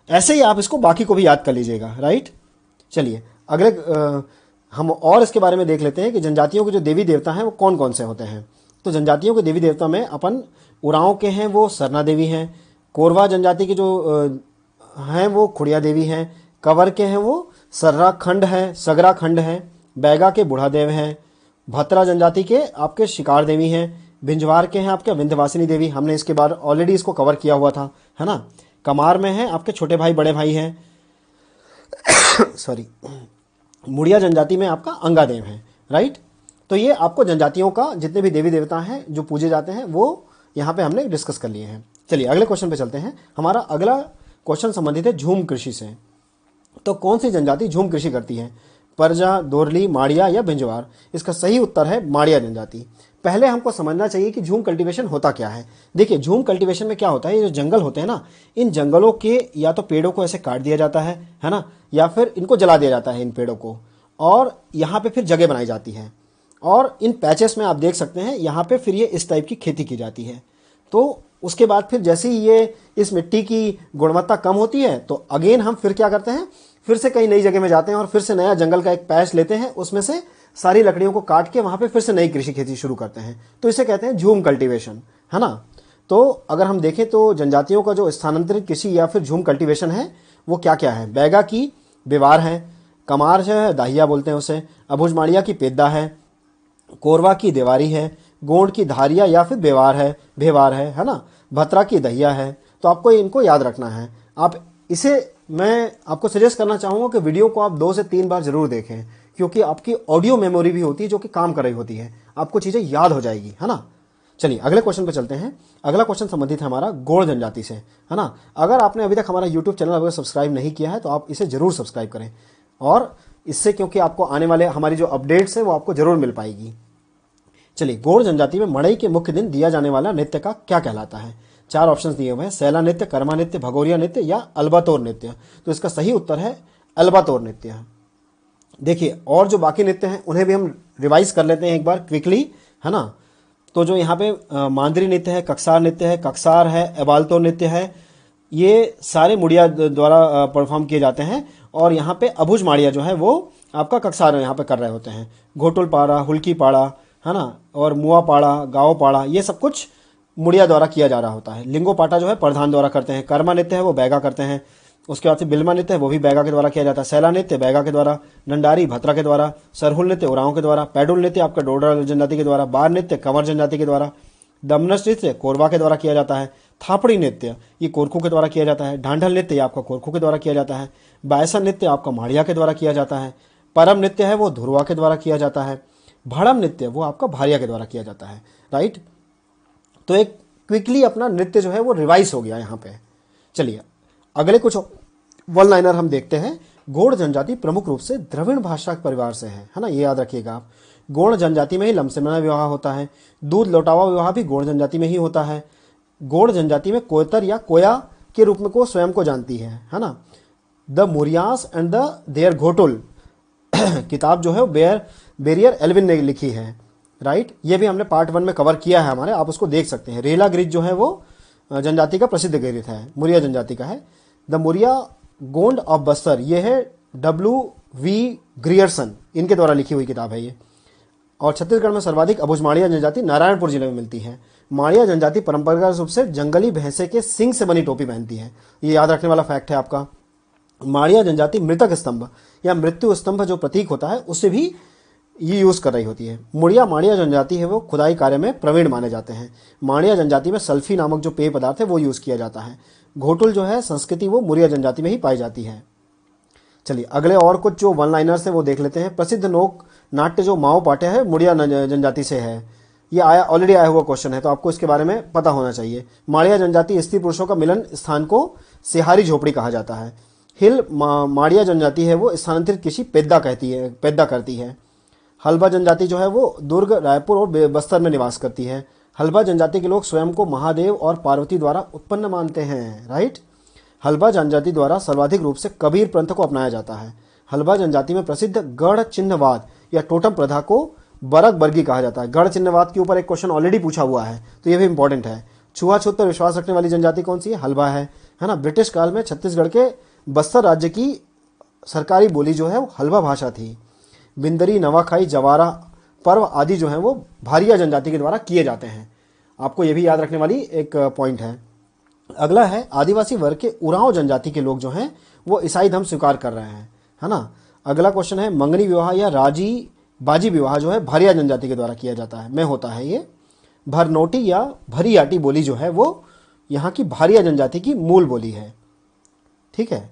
ऐसे ही आप इसको बाकी को भी याद कर लीजिएगा, राइट। चलिए अगले हम और इसके बारे में देख लेते हैं कि जनजातियों के जो देवी देवता हैं वो कौन कौन से होते हैं। तो जनजातियों के देवी देवता में अपन उरांव के हैं वो सरना देवी हैं। कोरवा जनजाति के जो हैं वो खुड़िया देवी हैं। कंवर के हैं वो सर्रा खंड है, सगरा खंड है। बैगा के बूढ़ा देव हैं। भतरा जनजाति के आपके शिकार देवी हैं। भिंजवार के हैं आपके विंध्यवासिनी देवी, हमने इसके बाद ऑलरेडी इसको कवर किया हुआ था, है ना। कमार में है आपके छोटे भाई बड़े भाई हैं। सॉरी। मुड़िया जनजाति में आपका अंगादेव है, राइट। तो ये आपको जनजातियों का जितने भी देवी देवता हैं जो पूजे जाते हैं वो यहाँ पे हमने डिस्कस कर लिए हैं। चलिए अगले क्वेश्चन पे चलते हैं। हमारा अगला क्वेश्चन संबंधित है झूम कृषि से। तो कौन सी जनजाति झूम कृषि करती है, परजा, दोरली, माड़िया या भिंजवार। इसका सही उत्तर है माड़िया जनजाति। पहले हमको समझना चाहिए कि झूम कल्टीवेशन होता क्या है। देखिए झूम कल्टीवेशन में क्या होता है, ये जो जंगल होते हैं ना, इन जंगलों के या तो पेड़ों को ऐसे काट दिया जाता है ना, या फिर इनको जला दिया जाता है इन पेड़ों को, और यहाँ पे फिर जगह बनाई जाती है। और इन पैचेस में आप देख सकते हैं यहाँ पे फिर ये इस टाइप की खेती की जाती है। तो उसके बाद फिर जैसे ही ये इस मिट्टी की गुणवत्ता कम होती है तो अगेन हम फिर क्या करते हैं, फिर से कहीं नई जगह में जाते हैं और फिर से नया जंगल का एक पैच लेते हैं, उसमें से सारी लकड़ियों को काट के वहां पे फिर से नई कृषि खेती शुरू करते हैं। तो इसे कहते हैं झूम कल्टीवेशन, है ना। तो अगर हम देखें तो जनजातियों का जो स्थानांतरित कृषि या फिर झूम कल्टीवेशन है वो क्या क्या है। बैगा की बेवार है। कमार जो है दाहिया बोलते हैं उसे। अभुजमाड़िया की पेद्दा है। कोरवा की देवारी है। गोंड की धारिया या फिर भेवार है ना। भतरा की दहिया है। तो आपको इनको याद रखना है। आप इसे मैं आपको सजेस्ट करना चाहूँगा कि वीडियो को आप 2 से 3 बार जरूर देखें, क्योंकि आपकी ऑडियो मेमोरी भी होती है जो कि काम कर रही होती है, आपको चीज़ें याद हो जाएगी, है ना। चलिए अगले क्वेश्चन पे चलते हैं। अगला क्वेश्चन संबंधित है हमारा गोंड जनजाति से, है ना। अगर आपने अभी तक हमारा यूट्यूब चैनल अगर सब्सक्राइब नहीं किया है तो आप इसे जरूर सब्सक्राइब करें, और इससे क्योंकि आपको आने वाले हमारी जो अपडेट्स हैं वो आपको जरूर मिल पाएगी। चलिए, गोंड जनजाति में मड़ई के मुख्य दिन दिया जाने वाला नृत्य का क्या कहलाता है? 4 ऑप्शंस दिए हुए हैं, सैला नृत्य, कर्मा नृत्य, भगोरिया नृत्य या अल्बातोर नृत्य। तो इसका सही उत्तर है अल्बातोर नृत्य। देखिए, और जो बाकी नृत्य हैं उन्हें भी हम रिवाइज कर लेते हैं एक बार क्विकली, है ना। तो जो यहाँ पे मांदरी नृत्य है, कक्सार नृत्य है, कक्सार है, अबालतोर नृत्य है, ये सारे मुड़िया द्वारा परफॉर्म किए जाते हैं। और यहाँ पे अबुझ माड़िया जो है वो आपका कक्सार यहाँ पे कर रहे होते हैं। घोटुल पाड़ा, हुल्की पाड़ा, है ना, और मुआ पाड़ा, गाँव पाड़ा, ये सब कुछ मुड़िया द्वारा किया जा रहा होता है। लिंगो पाटा जो है प्रधान द्वारा करते हैं। कर्मा नृत्य है वो बैगा करते हैं। उसके बाद से बिल्मा नृत्य है वो भी बैगा के द्वारा किया जाता है। सैला नृत्य बैगा के द्वारा, डंडारी भत्रा के द्वारा, सरहुल नृत्य उरांव के द्वारा, पैडुल नृत्य आपका डोडरा जनजाति के द्वारा, बार नृत्य कंवर जनजाति के द्वारा, दमनस नृत्य कोरवा के द्वारा किया जाता है। थापड़ी नृत्य ये कोरखू के द्वारा किया जाता है। ढांढल नृत्य आपका कोरखू के द्वारा किया जाता है। बायसा नृत्य आपका माड़िया के द्वारा किया जाता है। परम नृत्य है वो धुरवा के द्वारा किया जाता है। भाड़म नृत्य वो आपका भारिया के द्वारा किया जाता है, राइट। तो एक क्विकली अपना नृत्य जो है वो रिवाइज हो गया यहाँ पे। चलिए अगले कुछ वन लाइनर हम देखते हैं। गोंड जनजाति प्रमुख रूप से द्रविड़ भाषा के परिवार से है ना, ये याद रखिएगा आप। गोंड जनजाति में ही लमसमना विवाह होता है। दूध लौटावा विवाह भी गोंड जनजाति में ही होता है। गोंड जनजाति में कोयतर या कोया के रूप में को स्वयं को जानती है ना। The Murias and the their Ghotul किताब जो है बेरियर एल्विन ने लिखी है, राइट। ये भी हमने पार्ट 1 में कवर किया है हमारे, आप उसको देख सकते हैं। रेला गिरिज जो है वो जनजाति का प्रसिद्ध गिरिज है, मुरिया जनजाति का है। द मुरिया गोंड ऑफ बस्तर, ये है W.V. ग्रियर्सन, इनके द्वारा लिखी हुई किताब है ये। और छत्तीसगढ़ में सर्वाधिक अबुझ माड़िया जनजाति नारायणपुर जिले में मिलती है। माड़िया जनजाति परंपरागत रूप से जंगली भैंसे के सिंग से बनी टोपी पहनती है, ये याद रखने वाला फैक्ट है आपका। माड़िया जनजाति मृतक स्तंभ या मृत्यु स्तंभ जो प्रतीक होता है उससे भी ये यूज कर रही होती है। मुड़िया माड़िया जनजाति है वो खुदाई कार्य में प्रवीण माने जाते हैं। माड़िया जनजाति में सल्फी नामक जो पेय पदार्थ है वो यूज किया जाता है। घोटुल जो है संस्कृति वो मुड़िया जनजाति में ही पाई जाती है। चलिए अगले और कुछ जो वन लाइनर्स है वो देख लेते हैं। प्रसिद्ध लोक नाट्य जो माओ पाटे है मुड़िया जनजाति से है, ये ऑलरेडी आया हुआ क्वेश्चन है तो आपको इसके बारे में पता होना चाहिए। माड़िया जनजाति स्त्री पुरुषों का मिलन स्थान को सिहारी झोपड़ी कहा जाता है। हिल माड़िया जनजाति है वो स्थानांतरित कृषि पैदा करती है। हल्बा जनजाति जो है वो दुर्ग, रायपुर और बस्तर में निवास करती है। हल्बा जनजाति के लोग स्वयं को महादेव और पार्वती द्वारा उत्पन्न मानते हैं, राइट। हल्बा जनजाति द्वारा सर्वाधिक रूप से कबीर पंथ को अपनाया जाता है। हल्बा जनजाति में प्रसिद्ध गढ़ चिन्हवाद या टोटम प्रथा को बरग बर्गी कहा जाता है। गढ़ चिन्हवाद के ऊपर एक क्वेश्चन ऑलरेडी पूछा हुआ है तो ये भी इंपॉर्टेंट है। छुआछूत पर विश्वास रखने वाली जनजाति कौन सी है? हल्बा है ना। ब्रिटिश काल में छत्तीसगढ़ के बस्तर राज्य की सरकारी बोली जो है वो हल्बा भाषा थी। बिंदरी, नवाखाई, जवारा पर्व आदि जो है वो भारिया जनजाति के द्वारा किए जाते हैं। आपको ये भी याद रखने वाली एक पॉइंट है। अगला है आदिवासी वर्ग के उरांव जनजाति के लोग जो हैं वो ईसाई धर्म स्वीकार कर रहे हैं, है ना। अगला क्वेश्चन है मंगनी विवाह या बाजी विवाह जो है भारिया जनजाति के द्वारा किया जाता है, में होता है ये। भरनोटी या भरियाटी बोली जो है वो यहाँ की भारिया जनजाति की मूल बोली है, ठीक है।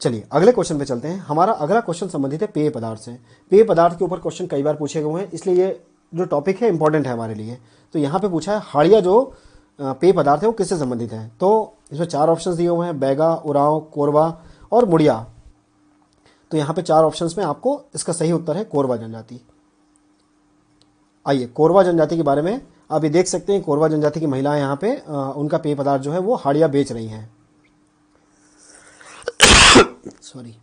चलिए अगले क्वेश्चन पे चलते हैं। हमारा अगला क्वेश्चन संबंधित है पेय पदार्थ से। पेय पदार्थ के ऊपर क्वेश्चन कई बार पूछे गए हैं, इसलिए ये जो टॉपिक है इंपॉर्टेंट है हमारे लिए। तो यहाँ पे पूछा है हाड़िया जो पेय पदार्थ है वो किससे संबंधित है। तो इसमें 4 ऑप्शंस दिए हुए हैं, बैगा, उरांव, कोरवा और मुड़िया। तो यहाँ पे 4 ऑप्शंस में आपको इसका सही उत्तर है कोरवा जनजाति। आइए कोरवा जनजाति के बारे में आप ये देख सकते हैं। कोरवा जनजाति की महिलाएं यहाँ पे उनका पेय पदार्थ जो है वो हाड़िया बेच रही हैं। सॉरी,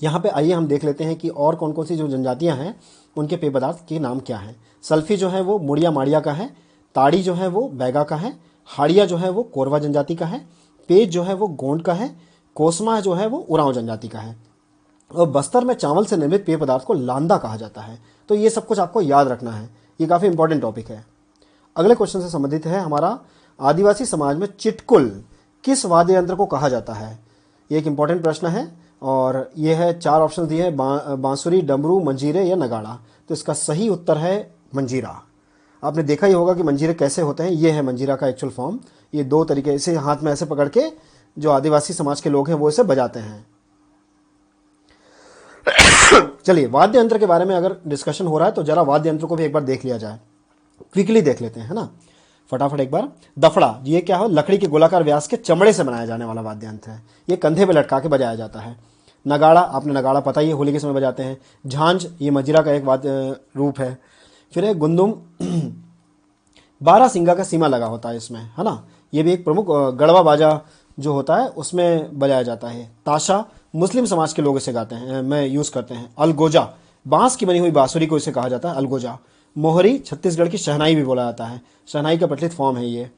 यहाँ पे आइए हम देख लेते हैं कि और कौन कौन सी जो जनजातियां हैं उनके पेय पदार्थ के नाम क्या हैं। सल्फी जो है वो मुड़िया माड़िया का है। ताड़ी जो है वो बैगा का है। हाड़िया जो है वो कोरवा जनजाति का है। पेज जो है वो गोंड का है। कोसमा जो है वो उरांव जनजाति का है। और बस्तर में चावल से निर्मित पेय पदार्थ को लांदा कहा जाता है। तो ये सब कुछ आपको याद रखना है, ये काफ़ी इंपॉर्टेंट टॉपिक है। अगले क्वेश्चन से संबंधित है हमारा आदिवासी समाज में चिटकुल किस वाद्य यंत्र को कहा जाता है। ये एक इंपॉर्टेंट प्रश्न है और ये है 4 ऑप्शन दिए हैं, बांसुरी, डमरू, मंजीरे या नगाड़ा। तो इसका सही उत्तर है मंजीरा। आपने देखा ही होगा कि मंजीरे कैसे होते हैं। ये है मंजीरा का एक्चुअल फॉर्म। ये 2 तरीके से हाथ में ऐसे पकड़ के जो आदिवासी समाज के लोग हैं वो इसे बजाते हैं। चलिए वाद्य यंत्र के बारे में अगर डिस्कशन हो रहा है तो जरा वाद्य यंत्र को भी एक बार देख लिया जाए, क्विकली देख लेते हैं, है ना, फटाफट एक बार। दफड़ा, ये क्या हो, लकड़ी के गोलाकार व्यास के चमड़े से बनाया जाने वाला वाद्य यंत्र है, ये कंधे पे लटका के बजाया जाता है। नगाड़ा, आपने नगाड़ा पता ही है, होली के समय बजाते हैं। झांझ, ये मजीरा का एक वाद्य रूप है। फिर है गुंदुम, 12 सिंगा का सीमा लगा होता है इसमें, है ना, ये भी एक प्रमुख गढ़वा बाजा जो होता है उसमें बजाया जाता है। ताशा, मुस्लिम समाज के लोग इसे गाते हैं, में यूज़ करते हैं। अलगोजा, बांस की बनी हुई बांसुरी को इसे कहा जाता है अलगोजा। मोहरी, छत्तीसगढ़ की शहनाई भी बोला जाता है, शहनाई का प्रचलित फॉर्म है ये।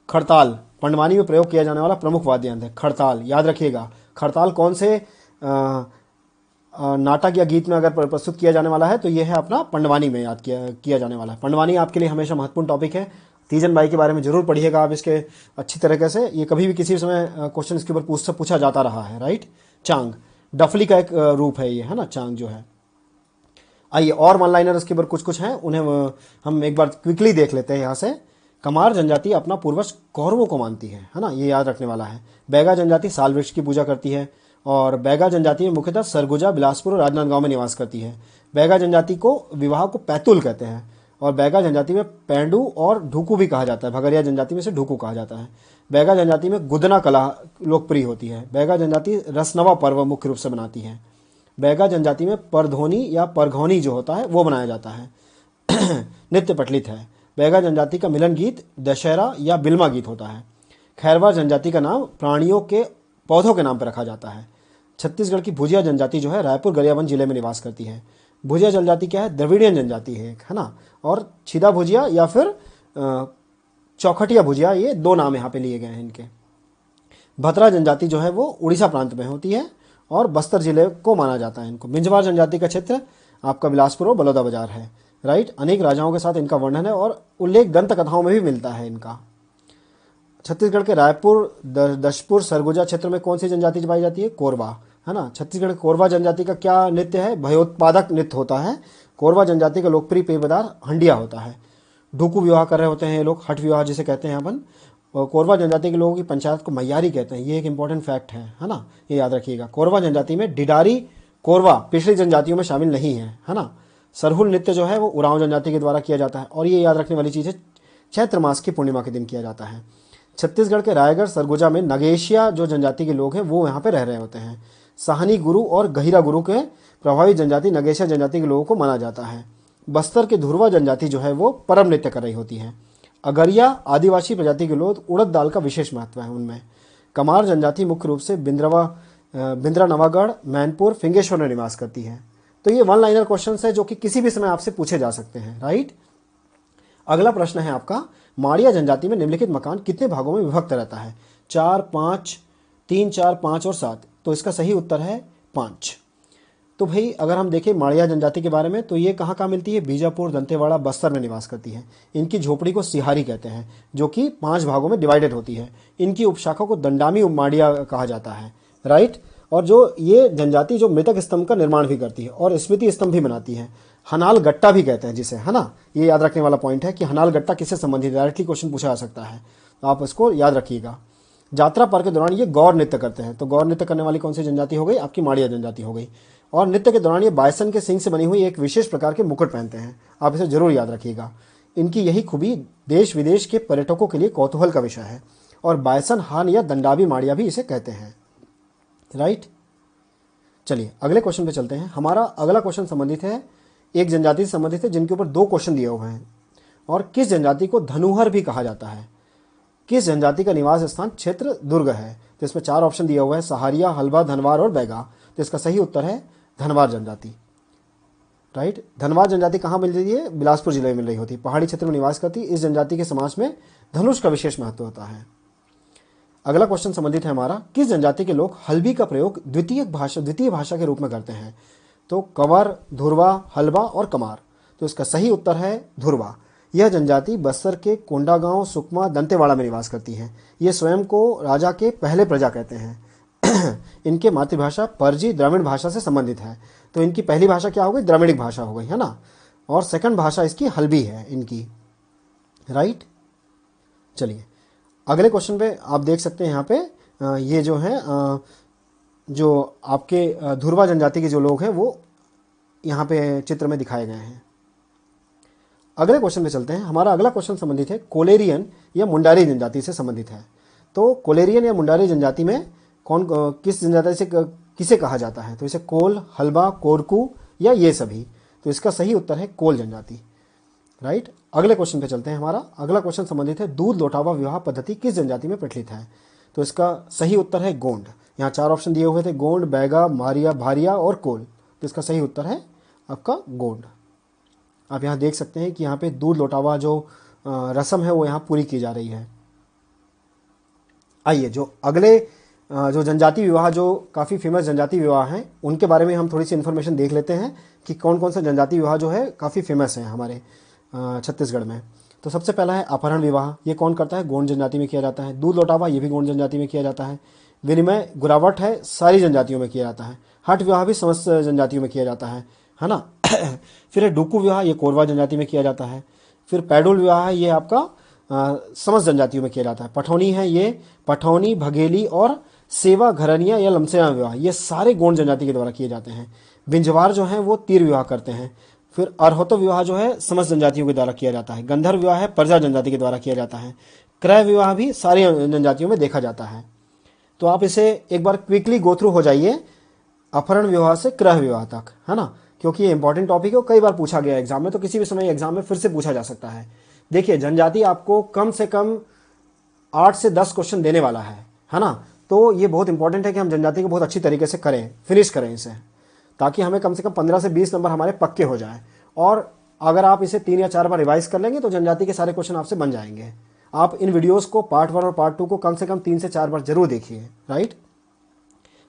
खड़ताल, पंडवानी में प्रयोग किया जाने वाला प्रमुख वाद्य यंत्र है। खड़ताल, याद रखिएगा, खड़ताल कौन से नाटक या गीत में अगर प्रस्तुत किया जाने वाला है तो ये है अपना पंडवानी में याद किया जाने वाला है। पंडवानी आपके लिए हमेशा महत्वपूर्ण टॉपिक है, तीजन बाई के बारे में जरूर पढ़िएगा आप इसके अच्छी तरीके से, ये कभी भी किसी समय क्वेश्चन इसके ऊपर पूछा जाता रहा है, राइट। चांग, डफली का एक रूप है ये, है ना, चांग जो है। आइए और वन लाइनर इसके ऊपर कुछ कुछ हैं, उन्हें हम एक बार क्विकली देख लेते हैं यहाँ से। कमार जनजाति अपना पूर्वज कौरवों को मानती है ना, ये याद रखने वाला है। बैगा जनजाति साल वृक्ष की पूजा करती है, और बैगा जनजाति में मुख्यतः सरगुजा, बिलासपुर और राजनांदगांव में निवास करती है। बैगा जनजाति को विवाह को पैतुल कहते हैं, और बैगा जनजाति में पेंडू और ढुकू भी कहा जाता है, भगरिया जनजाति में से ढुकू कहा जाता है। बैगा जनजाति में गुदना कला लोकप्रिय होती है। बैगा जनजाति रसनवा पर्व मुख्य रूप से बनाती है। बैगा जनजाति में परधोनी या परघौनी जो होता है वो बनाया जाता है। नृत्य प्रचलित है। बैगा जनजाति का मिलन गीत दशहरा या बिल्मा गीत होता है। खैरवा जनजाति का नाम प्राणियों के पौधों के नाम पर रखा जाता है। छत्तीसगढ़ की भुजिया जनजाति जो है रायपुर गरियाबंद जिले में निवास करती है। भुजिया जनजाति क्या है, द्रविडियन जनजाति है ना, और छिदा भुजिया या फिर चौखटिया भुजिया, ये दो नाम यहाँ पे लिए गए हैं इनके। भतरा जनजाति जो है वो उड़ीसा प्रांत में होती है और बस्तर जिले को माना जाता है इनको। बिंजवार जनजाति का क्षेत्र आपका बिलासपुर और बलौदा बाजार है, राइट। अनेक राजाओं के साथ इनका वर्णन है और उल्लेख दंत कथाओं में भी मिलता है इनका। छत्तीसगढ़ के रायपुर, दशपुर, सरगुजा क्षेत्र में कौन सी जनजाति पाई जाती है, कोरवा, है ना। छत्तीसगढ़ के कोरवा जनजाति का क्या नृत्य है, भयोत्पादक नृत्य होता है। कोरवा जनजाति का लोकप्रिय पेय पदार्थ हंडिया होता है। ढुकू विवाह कर रहे होते हैं ये लोग, हट विवाह जिसे कहते हैं अपन। और कोरवा जनजाति के लोगों की पंचायत को मैयारी कहते हैं, ये एक इंपॉर्टेंट फैक्ट है ना, ये याद रखिएगा। कोरवा जनजाति में डिडारी कोरवा पिछली जनजातियों में शामिल नहीं है ना। सरहुल नृत्य जो है वो उरांव जनजाति के द्वारा किया जाता है, और ये याद रखने वाली चीज़ है, चैत्र मास की पूर्णिमा के दिन किया जाता है। छत्तीसगढ़ के रायगढ़ सरगुजा में नगेशिया जो जनजाति के लोग हैं वो यहाँ पे रह रहे होते हैं। साहनी गुरु और गहिरा गुरु के प्रभावित जनजाति नगेशिया जनजाति के लोगों को माना जाता है। बस्तर के धुरवा जनजाति जो है वो परम नृत्य कर रही होती है। अगरिया आदिवासी प्रजाति के लोग उड़द दाल का विशेष महत्व है उनमें। कमार जनजाति मुख्य रूप से बिंद्रा नवागढ़, मैनपुर, फिंगेश्वर में निवास करती है। तो ये वन लाइनर क्वेश्चन है जो कि किसी भी समय आपसे पूछे जा सकते हैं, राइट। अगला प्रश्न है आपका, माड़िया जनजाति में निम्नलिखित मकान कितने भागों में विभक्त रहता है, 4, 5, 3, 4, 5 और 7। तो इसका सही उत्तर है 5। तो भाई अगर हम देखें माड़िया जनजाति के बारे में तो ये कहाँ कहाँ मिलती है, बीजापुर, दंतेवाड़ा, बस्तर में निवास करती है। इनकी झोपड़ी को सिहारी कहते हैं जो कि 5 भागों में डिवाइडेड होती है। इनकी उपशाखा को दंडामी माड़िया कहा जाता है, राइट। और जो ये जनजाति जो मृतक स्तंभ का निर्माण भी करती है और स्मृति स्तंभ भी बनाती है। हनाल गट्टा भी कहते हैं जिसे, है ना, ये याद रखने वाला पॉइंट है कि हनाल गट्टा किससे संबंधित, डायरेक्टली क्वेश्चन पूछा जा सकता है, तो आप इसको याद रखिएगा। यात्रा पर्व के दौरान ये गौर नृत्य करते हैं, तो गौर नृत्य करने वाली कौन सी जनजाति हो गई, आपकी माड़िया जनजाति हो गई। और नृत्य के दौरान ये बायसन के सींग से बनी हुई एक विशेष प्रकार के मुकुट पहनते हैं, आप इसे जरूर याद रखिएगा। इनकी यही खूबी देश विदेश के पर्यटकों के लिए कौतूहल का विषय है, और बायसन हान या दंडाबी माड़िया भी इसे कहते हैं, राइट। चलिए अगले क्वेश्चन पे चलते हैं। हमारा अगला क्वेश्चन संबंधित है एक जनजाति से संबंधित है जिनके ऊपर 2 क्वेश्चन दिए हुए हैं। और किस जनजाति को धनुहर भी कहा जाता है, किस जनजाति का निवास स्थान क्षेत्र दुर्ग है। तो इसमें 4 ऑप्शन दिया हुआ है, सहारिया, हल्बा, धनवार और बैगा। तो इसका सही उत्तर है धनवार जनजाति, राइट। धनवार जनजाति कहाँ मिल रही है, बिलासपुर जिले में मिल रही होती है, पहाड़ी क्षेत्र में निवास करती। इस जनजाति के समाज में धनुष का विशेष महत्व होता है। अगला क्वेश्चन संबंधित है हमारा, किस जनजाति के लोग हल्बी का प्रयोग द्वितीय भाषा के रूप में करते हैं। तो कंवर, धुरवा, हल्बा और कमार। तो इसका सही उत्तर है धुरवा। यह जनजाति बस्तर के कोंडागांव, सुकमा, दंतेवाड़ा में निवास करती है। ये स्वयं को राजा के पहले प्रजा कहते हैं। इनके मातृभाषा परजी द्राविड़ भाषा से संबंधित है। तो इनकी पहली भाषा क्या हो गई, द्राविड़िक भाषा हो गई, है ना। और सेकंड भाषा इसकी हल्बी है इनकी, राइट। चलिए अगले क्वेश्चन पे आप देख सकते हैं यहाँ पे ये जो है जो आपके धुरवा जनजाति के जो लोग हैं वो यहाँ पे चित्र में दिखाए गए हैं। अगले क्वेश्चन पे चलते हैं। हमारा अगला क्वेश्चन संबंधित है कोलेरियन या मुंडारी जनजाति से संबंधित है। तो कोलेरियन या मुंडारी जनजाति में किस जनजाति से किसे कहा जाता है? तो इसे कोल, हल्बा, कोरकू या ये सभी। तो इसका सही उत्तर है कोल जनजाति, राइट। अगले क्वेश्चन पे चलते हैं। हमारा अगला क्वेश्चन संबंधित है दूध लौटावा विवाह पद्धति किस जनजाति में प्रचलित है? तो इसका सही उत्तर है गोंड। यहाँ 4 ऑप्शन दिए हुए थे, गोंड, बैगा, मारिया, भारिया और कोल। तो इसका सही उत्तर है आपका गोंड। आप यहाँ देख सकते हैं कि यहाँ पे दूध लौटावा जो रस्म है वो यहाँ पूरी की जा रही है। आइए जो अगले जो जनजाति विवाह, जो काफ़ी फेमस जनजाति विवाह हैं, उनके बारे में हम थोड़ी सी इन्फॉर्मेशन देख लेते हैं कि कौन कौन से जनजाति विवाह जो है काफ़ी फेमस हैं हमारे छत्तीसगढ़ में। तो सबसे पहला है अपहरण विवाह। ये कौन करता है? गोंड जनजाति में किया जाता है। दूध लौटावा, ये भी गोंड जनजाति में किया जाता है। विनिमय गुरावट है, सारी जनजातियों में किया जाता है। हठ विवाह भी समस्त जनजातियों में किया जाता है ना। फिर है डुकू विवाह, ये कोरवा जनजाति में किया जाता है। फिर पैडुल विवाह है, ये आपका समस्त जनजातियों में किया जाता है। पठौनी है, ये पठौनी, भगेली और सेवा घरनिया या लमसेया विवाह, ये सारे गोंड जनजाति के द्वारा किए जाते हैं। बिंजवार जो है वो तीर विवाह करते हैं। फिर अरहोतो विवाह जो है समस्त जनजातियों के द्वारा किया जाता है। गंधर्व विवाह है, प्रजा जनजाति के द्वारा किया जाता है। क्रय विवाह भी सारी जनजातियों में देखा जाता है। तो आप इसे एक बार क्विकली गो थ्रू हो जाइए, अपहरण विवाह से क्रय विवाह तक, है ना, क्योंकि ये इंपॉर्टेंट टॉपिक है और कई बार पूछा गया एग्जाम में, तो किसी भी समय एग्जाम में फिर से पूछा जा सकता है। देखिए जनजाति आपको कम से कम 8 से 10 क्वेश्चन देने वाला है ना। तो ये बहुत इंपॉर्टेंट है कि हम जनजाति को बहुत अच्छी तरीके से करें, फिनिश करें इसे, ताकि हमें कम से कम 15 से 20 नंबर हमारे पक्के हो जाएं। और अगर आप इसे 3 या 4 बार रिवाइज कर लेंगे तो जनजाति के सारे क्वेश्चन आपसे बन जाएंगे। आप इन वीडियोस को पार्ट 1 और पार्ट 2 को कम से कम 3 से 4 बार जरूर देखिए, राइट।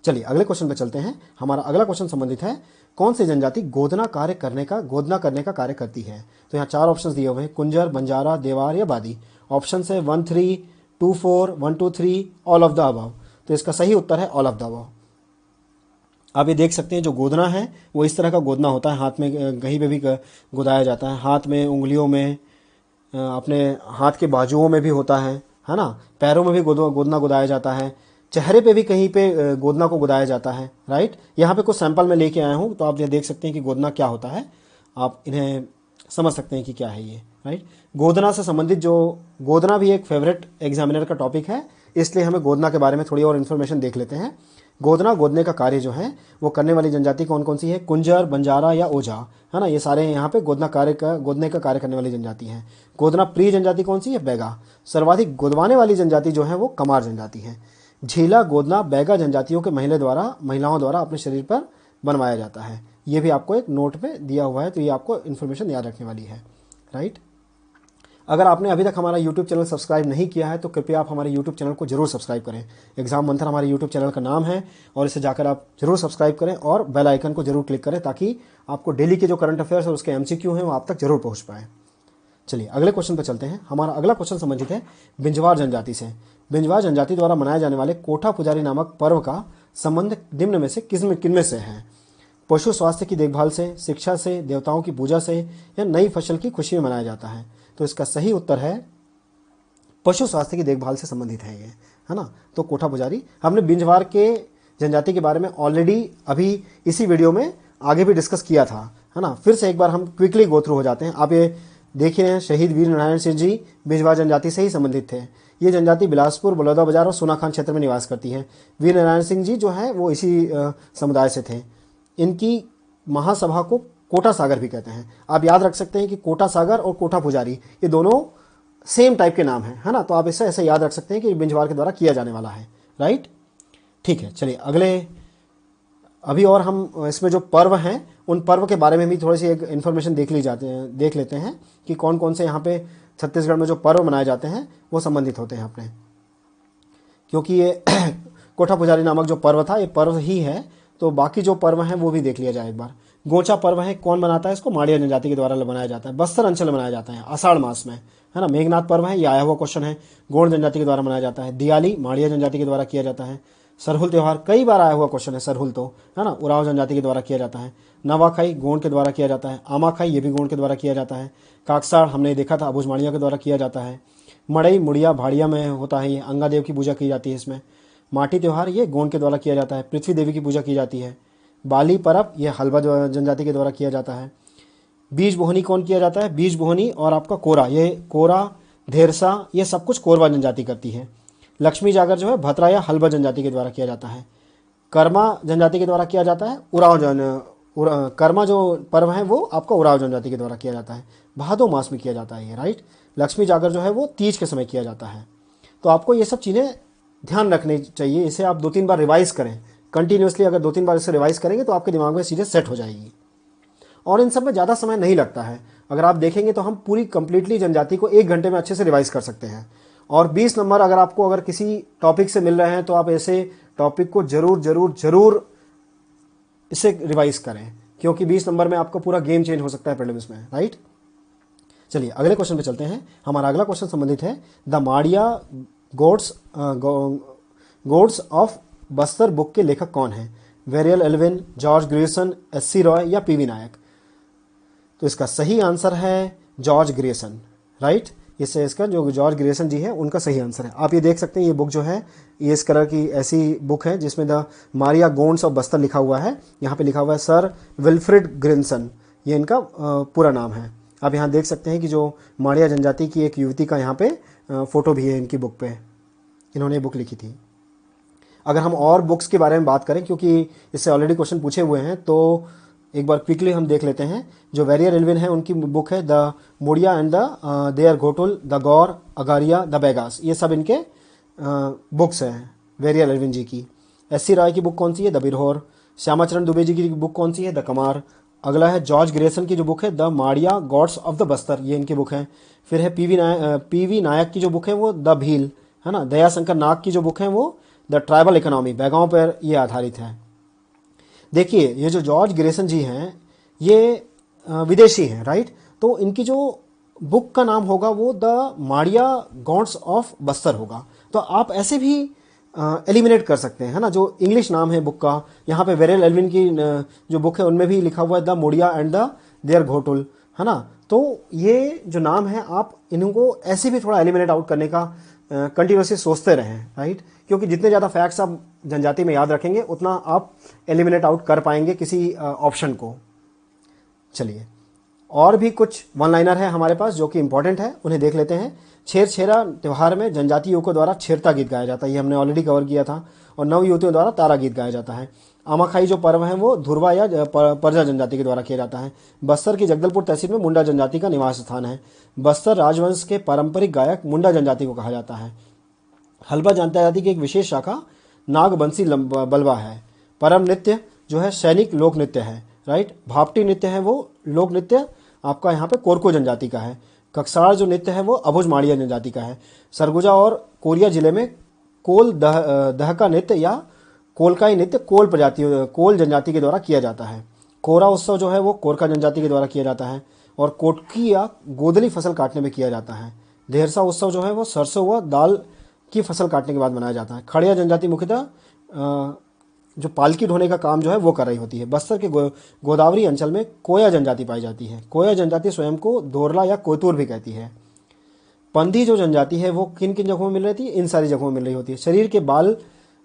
चलिए अगले क्वेश्चन पे चलते हैं। हमारा अगला क्वेश्चन संबंधित है कौन सी जनजाति गोदना करने का कार्य करती है? तो यहाँ 4 ऑप्शन दिए हुए हैं, कुंजर, बंजारा, देवार या बादी। ऑप्शन है 1, 3, 2, 4, 1, 2, 3, ऑल ऑफ द अबव। तो इसका सही उत्तर है ऑल ऑफ द अबव। आप ये देख सकते हैं जो गोदना है वो इस तरह का गोदना होता है, हाथ में कहीं पे भी गोदाया जाता है, हाथ में, उंगलियों में, अपने हाथ के बाजुओं में भी होता है ना। पैरों में भी गोदना गोदाया जाता है, चेहरे पे भी कहीं पे गोदना को गोदाया जाता है, राइट। यहाँ पे कुछ सैंपल मैं लेके आया हूँ, तो आप ये देख सकते हैं कि गोदना क्या होता है, आप इन्हें समझ सकते हैं कि क्या है ये, राइट। गोदना से संबंधित गोदना भी एक फेवरेट एग्जामिनर का टॉपिक है, इसलिए हमें गोदना के बारे में थोड़ी और इन्फॉर्मेशन देख लेते हैं। गोदने का कार्य जो है वो करने वाली जनजाति कौन कौन सी है? कुंजर, बंजारा या ओझा, है ना। ये सारे यहाँ पे गोदने का कार्य करने वाली जनजाति है। गोदना प्रिय जनजाति कौन सी है? बैगा। सर्वाधिक गोदवाने वाली जनजाति जो है वो कमार जनजाति है। झीला, गोदना, बैगा जनजातियों के महिलाओं द्वारा अपने शरीर पर बनवाया जाता है। ये भी आपको एक नोट पे दिया हुआ है, तो ये आपको इन्फॉर्मेशन याद रखने वाली है, राइट। अगर आपने अभी तक हमारा YouTube चैनल सब्सक्राइब नहीं किया है तो कृपया आप हमारे YouTube चैनल को जरूर सब्सक्राइब करें। एग्जाम मंथन हमारे YouTube चैनल का नाम है और इसे जाकर आप जरूर सब्सक्राइब करें और बेल आइकन को जरूर क्लिक करें, ताकि आपको डेली के जो करंट अफेयर्स और उसके MCQ हैं वो आप तक जरूर पहुँच पाए। चलिए अगले क्वेश्चन पर चलते हैं। हमारा अगला क्वेश्चन संबंधित है बिंजवार जनजाति से। बिंजवार जनजाति द्वारा मनाए जाने वाले कोठा पुजारी नामक पर्व का संबंध निम्न में से किनमें से है? पशु स्वास्थ्य की देखभाल से, शिक्षा से, देवताओं की पूजा से या नई फसल की खुशी में मनाया जाता है? तो इसका सही उत्तर है पशु स्वास्थ्य की देखभाल से संबंधित है ये, है ना। तो कोठा पुजारी, हमने बिंजवार के जनजाति के बारे में ऑलरेडी अभी इसी वीडियो में आगे भी डिस्कस किया था, है ना। फिर से एक बार हम क्विकली गो थ्रू हो जाते हैं। आप ये देखिए, शहीद वीर नारायण सिंह जी बिंजवार जनजाति से ही संबंधित थे। ये जनजाति बिलासपुर, बलौदाबाजार और सोनाखान क्षेत्र में निवास करती है। वीर नारायण सिंह जी जो है वो इसी समुदाय से थे। इनकी महासभा को कोटा सागर भी कहते हैं। आप याद रख सकते हैं कि कोटा सागर और कोठा पुजारी ये दोनों सेम टाइप के नाम हैं, है ना। तो आप इसे ऐसे याद रख सकते हैं कि बिंजवार के द्वारा किया जाने वाला है, राइट। ठीक है, चलिए अभी और हम इसमें जो पर्व हैं उन पर्व के बारे में भी थोड़ी सी एक इन्फॉर्मेशन देख लेते हैं कि कौन कौन से यहाँ पे छत्तीसगढ़ में जो पर्व मनाए जाते हैं वो संबंधित होते हैं अपने, क्योंकि ये कोठा पुजारी नामक जो पर्व था ये पर्व ही है, तो बाकी जो पर्व हैं वो भी देख लिया जाए एक बार। गोचा पर्व है, कौन बनाता है इसको? माड़िया जनजाति के द्वारा बनाया जाता है। बस्तर अंचल में मनाया जाता है आषाढ़ मास में, है ना। मेघनाथ पर्व है, ये आया हुआ क्वेश्चन है, गोंड जनजाति के द्वारा मनाया जाता है। दियाली माड़िया जनजाति के द्वारा किया जाता है। सरहुल त्यौहार कई बार आया हुआ क्वेश्चन है, सरहुल तो, है ना, उराव जनजाति के द्वारा किया जाता है। नवाखाई गोंड के द्वारा किया जाता है। आमाखाई ये भी गोंड के द्वारा किया जाता है। काकसाड़ हमने देखा था अबूझ माड़िया के द्वारा किया जाता है। मड़ई मुड़िया भाड़िया में होता है, ये अंगादेव की पूजा की जाती है इसमें। माटी त्यौहार ये गोंड के द्वारा किया जाता है। पृथ्वी देवी की पूजा की जाती है। बाली परब ये हल्बा जनजाति के द्वारा किया जाता है। बीज बोहनी कौन किया जाता है? बीज बोहनी और आपका कोरा, ये कोरा धेरसा ये सब कुछ कोरवा जनजाति करती है। लक्ष्मी जागर जो है भतरा या हल्बा जनजाति के द्वारा किया जाता है। कर्मा जनजाति के द्वारा किया जाता है। कर्मा जो पर्व है वो आपका उराव जनजाति के द्वारा किया जाता है, भादो मास में किया जाता है ये, राइट। लक्ष्मी जागर जो है वो तीज के समय किया जाता है। तो आपको ये सब चीज़ें ध्यान रखनी चाहिए, इसे आप 2-3 बार रिवाइज करें कंटिन्यूसली। अगर 2-3 बार इसे रिवाइज करेंगे तो आपके दिमाग में चीज़ें सेट हो जाएगी और इन सब में ज़्यादा समय नहीं लगता है। अगर आप देखेंगे तो हम पूरी कंप्लीटली जनजाति को 1 घंटे में अच्छे से रिवाइज कर सकते हैं। और 20 नंबर अगर किसी टॉपिक से मिल रहे हैं तो आप ऐसे टॉपिक को जरूर इसे रिवाइज करें, क्योंकि 20 नंबर में आपका पूरा गेम चेंज हो सकता है प्रीलिम्स में, राइट। चलिए अगले क्वेश्चन पे चलते हैं। हमारा अगला क्वेश्चन संबंधित है the Maria Gonds of Bastar book के लेखक कौन है? Verrier Elwin, George Grigson, S C. Roy या पी.वी. नायक? तो इसका सही आंसर है जॉर्ज ग्रेसन, राइट। इसका जो जॉर्ज ग्रेसन जी है उनका सही आंसर है। आप ये देख सकते हैं ये बुक जो है ये इस तरह की ऐसी बुक है जिसमें द मारिया गोंड्स ऑफ बस्तर लिखा हुआ है। यहाँ पे लिखा हुआ है सर विल्फ्रिड ग्रिनसन, ये इनका पूरा नाम है। आप यहाँ देख सकते हैं कि जो माड़िया जनजाति की एक युवती का यहाँ पे फोटो भी है इनकी बुक पे, इन्होंने बुक लिखी थी। अगर हम और बुक्स के बारे में बात करें, क्योंकि इससे ऑलरेडी क्वेश्चन पूछे हुए हैं, तो एक बार क्विकली हम देख लेते हैं। जो वेरियर एल्विन है उनकी बुक है the Muria and the their Ghotul, the Gaur, Agaria, the Baigas, ये सब इनके बुक्स हैं वेरियर एल्विन जी की। एस.सी. रॉय की बुक कौन सी है? द बिरहोर। श्यामाचरण दुबे जी की बुक कौन सी है? द कमार। अगला है जॉर्ज ग्रेसन की जो बुक है the Madia God's of the Bastar, ये इनकी बुक है। फिर है पी.वी. नायक की जो बुक है वो द भील, है ना। दयाशंकर नाग की जो बुक है वो द ट्राइबल इकोनॉमी, बैगाओं पर ये आधारित है। देखिए ये जो जॉर्ज ग्रेसन जी हैं ये विदेशी हैं, राइट। तो इनकी जो बुक का नाम होगा वो the Madia God's of Bastar होगा। तो आप ऐसे भी एलिमिनेट कर सकते हैं, है ना। जो इंग्लिश नाम है बुक का, यहाँ पे वेरियल एल्विन की जो बुक है उनमें भी लिखा हुआ है the Muria and the their Ghotul, है ना। तो ये जो नाम है आप इनको ऐसे भी थोड़ा एलिमिनेट आउट करने का कंटिन्यूसली सोचते रहें, राइट। क्योंकि जितने ज़्यादा फैक्ट्स आप जनजाति में याद रखेंगे उतना आप एलिमिनेट आउट कर पाएंगे किसी ऑप्शन को। चलिए और भी कुछ वन लाइनर है हमारे पास जो कि इंपॉर्टेंट है, उन्हें देख लेते हैं। छेरा त्यौहार में जनजाति युवकों द्वारा छेरता गीत गाया जाता है, ये हमने ऑलरेडी कवर किया था। और नव युवतियों द्वारा तारा गीत गाया जाता है। आमाखाई जो पर्व है वो धुरवा या परजा जनजाति के द्वारा किया जाता है। बस्तर की जगदलपुर तहसील में मुंडा जनजाति का निवास स्थान है। बस्तर राजवंश के पारंपरिक गायक मुंडा जनजाति को कहा जाता है। हल्बा जनजाति की एक विशेष शाखा नागबंसी बलवा है। परम नृत्य जो है सैनिक लोक नृत्य है, राइट। भापटी नृत्य है वो लोक नृत्य आपका यहाँ पे कोरको जनजाति का है। कक्सार जो नृत्य है वो अभुज माड़िया जनजाति का है। सरगुजा और कोरिया जिले में कोल दहका नृत्य या कोलकाई नृत्य कोल जनजाति के द्वारा किया जाता है। कोरा उत्सव जो है वो कोरका जनजाति के द्वारा किया जाता है और कोटकी या गोदली फसल काटने में किया जाता है। धेरसा उत्सव जो है वो सरसों व दाल की फसल काटने के बाद मनाया जाता है। खड़िया जनजाति मुख्यतः जो पालकी ढोने का काम जो है वो कर रही होती है। बस्तर के गोदावरी अंचल में कोया जनजाति पाई जाती है। कोया जनजाति स्वयं को दोरला या कोयतूर भी कहती है। पंधी जो जनजाति है वो किन किन जगहों में मिल रही थी? इन सारी जगहों में मिल रही होती है।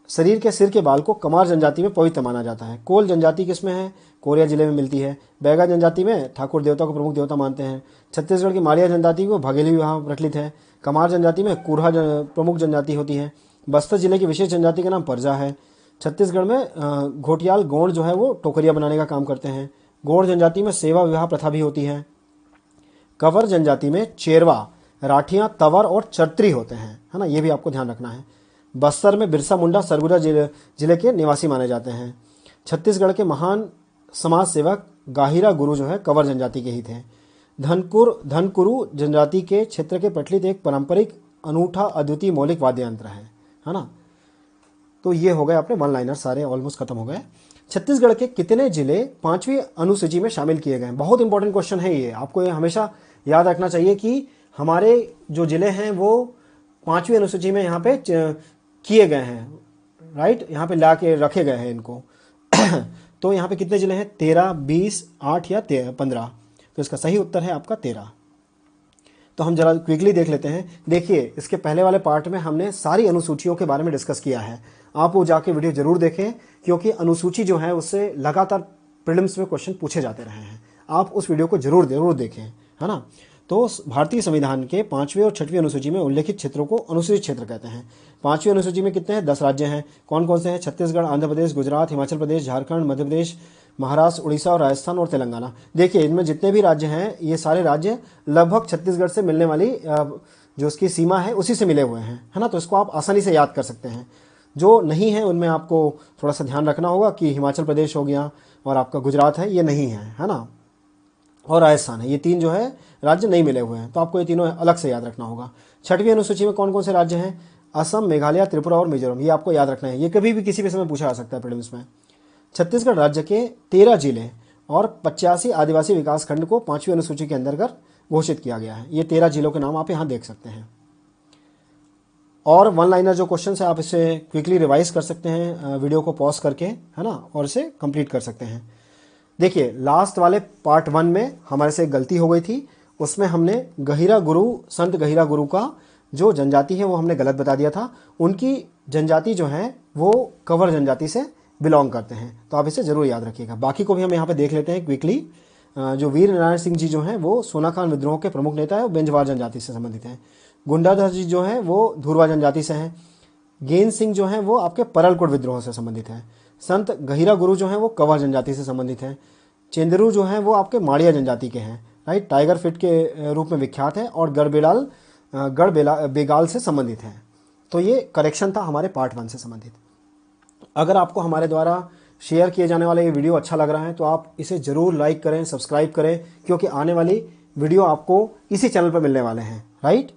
शरीर के सिर के बाल को कमार जनजाति में पवित्र माना जाता है। कोल जनजाति किसमें है? कोरिया जिले में मिलती है। बैगा जनजाति में ठाकुर देवता को प्रमुख देवता मानते हैं। छत्तीसगढ़ की माड़िया जनजाति को भगेली विवाह प्रचलित है। कमार जनजाति में कुरहा प्रमुख जनजाति होती है। बस्तर जिले की विशेष जनजाति का नाम परजा है। छत्तीसगढ़ में घोटियाल गोंड जो है वो टोकरिया बनाने का काम करते हैं। गोंड जनजाति में सेवा विवाह प्रथा भी होती है। कंवर जनजाति में चेरवा, राठियां, तवर और चरत्री होते हैं, है ना। ये भी आपको ध्यान रखना है। बस्तर में बिरसा मुंडा सरगुजा जिले के निवासी माने जाते हैं। छत्तीसगढ़ के महान समाज सेवक गाहिरा गुरु जो है कंवर जनजाति के ही थे। धनकुरु जनजाति के क्षेत्र के प्रचलित एक पारंपरिक अनूठा अद्वितीय मौलिक वाद्य यंत्र है ना। तो ये हो गए अपने वन लाइनर, सारे ऑलमोस्ट खत्म हो गए। छत्तीसगढ़ के कितने जिले 5वीं अनुसूची में शामिल किए गए? बहुत इंपॉर्टेंट क्वेश्चन है ये, आपको ये हमेशा याद रखना चाहिए कि हमारे जो जिले हैं वो 5वीं अनुसूची में यहाँ पे किए गए हैं, राइट। यहाँ पे ला के रखे गए हैं इनको। तो यहाँ पे कितने जिले हैं? 13, 20, 8 या 15। तो इसका सही उत्तर है आपका 13। तो हम जरा क्विकली देख लेते हैं। देखिए इसके पहले वाले पार्ट में हमने सारी अनुसूचियों के बारे में डिस्कस किया है, आप वो जाके वीडियो जरूर देखें क्योंकि अनुसूची जो है उससे लगातार प्रीलिम्स में क्वेश्चन पूछे जाते रहे हैं। आप उस वीडियो को जरूर देखें, है ना। तो भारतीय संविधान के 5वीं और 6वीं अनुसूची में उल्लेखित क्षेत्रों को अनुसूचित क्षेत्र कहते हैं। 5वीं अनुसूची में कितने हैं? 10 राज्य हैं। कौन कौन से हैं? छत्तीसगढ़, आंध्र प्रदेश, गुजरात, हिमाचल प्रदेश, झारखंड, मध्य प्रदेश, महाराष्ट्र, उड़ीसा और राजस्थान और तेलंगाना। देखिए इनमें जितने भी राज्य हैं ये सारे राज्य लगभग छत्तीसगढ़ से मिलने वाली जो उसकी सीमा है उसी से मिले हुए हैं, है ना। तो इसको आप आसानी से याद कर सकते हैं। जो नहीं है उनमें आपको थोड़ा सा ध्यान रखना होगा कि हिमाचल प्रदेश हो गया और आपका गुजरात है, ये नहीं है ना, और राजस्थान है, ये 3 जो है राज्य नहीं मिले हुए हैं। तो आपको ये तीनों अलग से याद रखना होगा। 6वीं अनुसूची में कौन कौन से राज्य हैं? असम, मेघालय, त्रिपुरा और मिजोरम। ये आपको याद रखना है, ये कभी भी किसी भी समय पूछा जा सकता है प्रीलिम्स में। छत्तीसगढ़ राज्य के 13 जिले और 85 आदिवासी विकास खंड को 5वीं अनुसूची के अंतर्गत घोषित किया गया है। ये 13 जिलों के नाम आप यहाँ देख सकते हैं। और वन लाइनर जो क्वेश्चन है आप इसे क्विकली रिवाइज कर सकते हैं वीडियो को पॉज करके, है ना, और इसे कंप्लीट कर सकते हैं। देखिए लास्ट वाले पार्ट 1 में हमारे से एक गलती हो गई थी, उसमें हमने गहिरा गुरु, संत गहिरा गुरु का जो जनजाति है वो हमने गलत बता दिया था। उनकी जनजाति जो है वो कंवर जनजाति से बिलोंग करते हैं, तो आप इसे जरूर याद रखिएगा। बाकी को भी हम यहाँ पे देख लेते हैं क्विकली। जो वीर नारायण सिंह जी जो हैं वो सोनाखान विद्रोह के प्रमुख नेता है, वो बेंजवार जनजाति से संबंधित हैं। गुंडाधर जी जो हैं वो धुरवा जनजाति से हैं। गेंद सिंह जो हैं वो आपके परलकोट विद्रोह से संबंधित हैं। संत गहिरा गुरु जो हैं वो कंवर जनजाति से संबंधित हैं। चेंदरू जो हैं वो आपके माड़िया जनजाति के हैं, राइट, टाइगर फिट के रूप में विख्यात है और बेगाल से संबंधित हैं। तो ये करेक्शन था हमारे पार्ट 1 से संबंधित। अगर आपको हमारे द्वारा शेयर किए जाने वाला ये वीडियो अच्छा लग रहा है तो आप इसे ज़रूर लाइक करें, सब्सक्राइब करें, क्योंकि आने वाली वीडियो आपको इसी चैनल पर मिलने वाले हैं, राइट।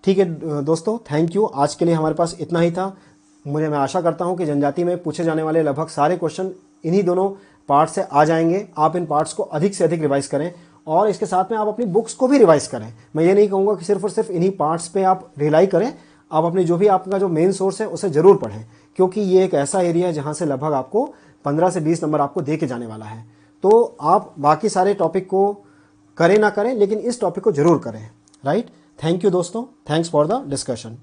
ठीक है दोस्तों, थैंक यू। आज के लिए हमारे पास इतना ही था। मैं आशा करता हूँ कि जनजाति में पूछे जाने वाले लगभग सारे क्वेश्चन इन्हीं दोनों पार्ट से आ जाएंगे। आप इन पार्ट्स को अधिक से अधिक रिवाइज करें और इसके साथ में आप अपनी बुक्स को भी रिवाइज करें। मैं ये नहीं कहूँगा कि सिर्फ और सिर्फ इन्हीं पार्ट्स पे आप रिलाई करें, आप अपनी जो भी आपका जो मेन सोर्स है उसे ज़रूर पढ़ें, क्योंकि ये एक ऐसा एरिया है जहाँ से लगभग आपको 15 से 20 नंबर आपको दे के जाने वाला है। तो आप बाकी सारे टॉपिक को करें ना करें, लेकिन इस टॉपिक को जरूर करें, राइट। थैंक यू दोस्तों, थैंक्स फॉर द डिस्कशन।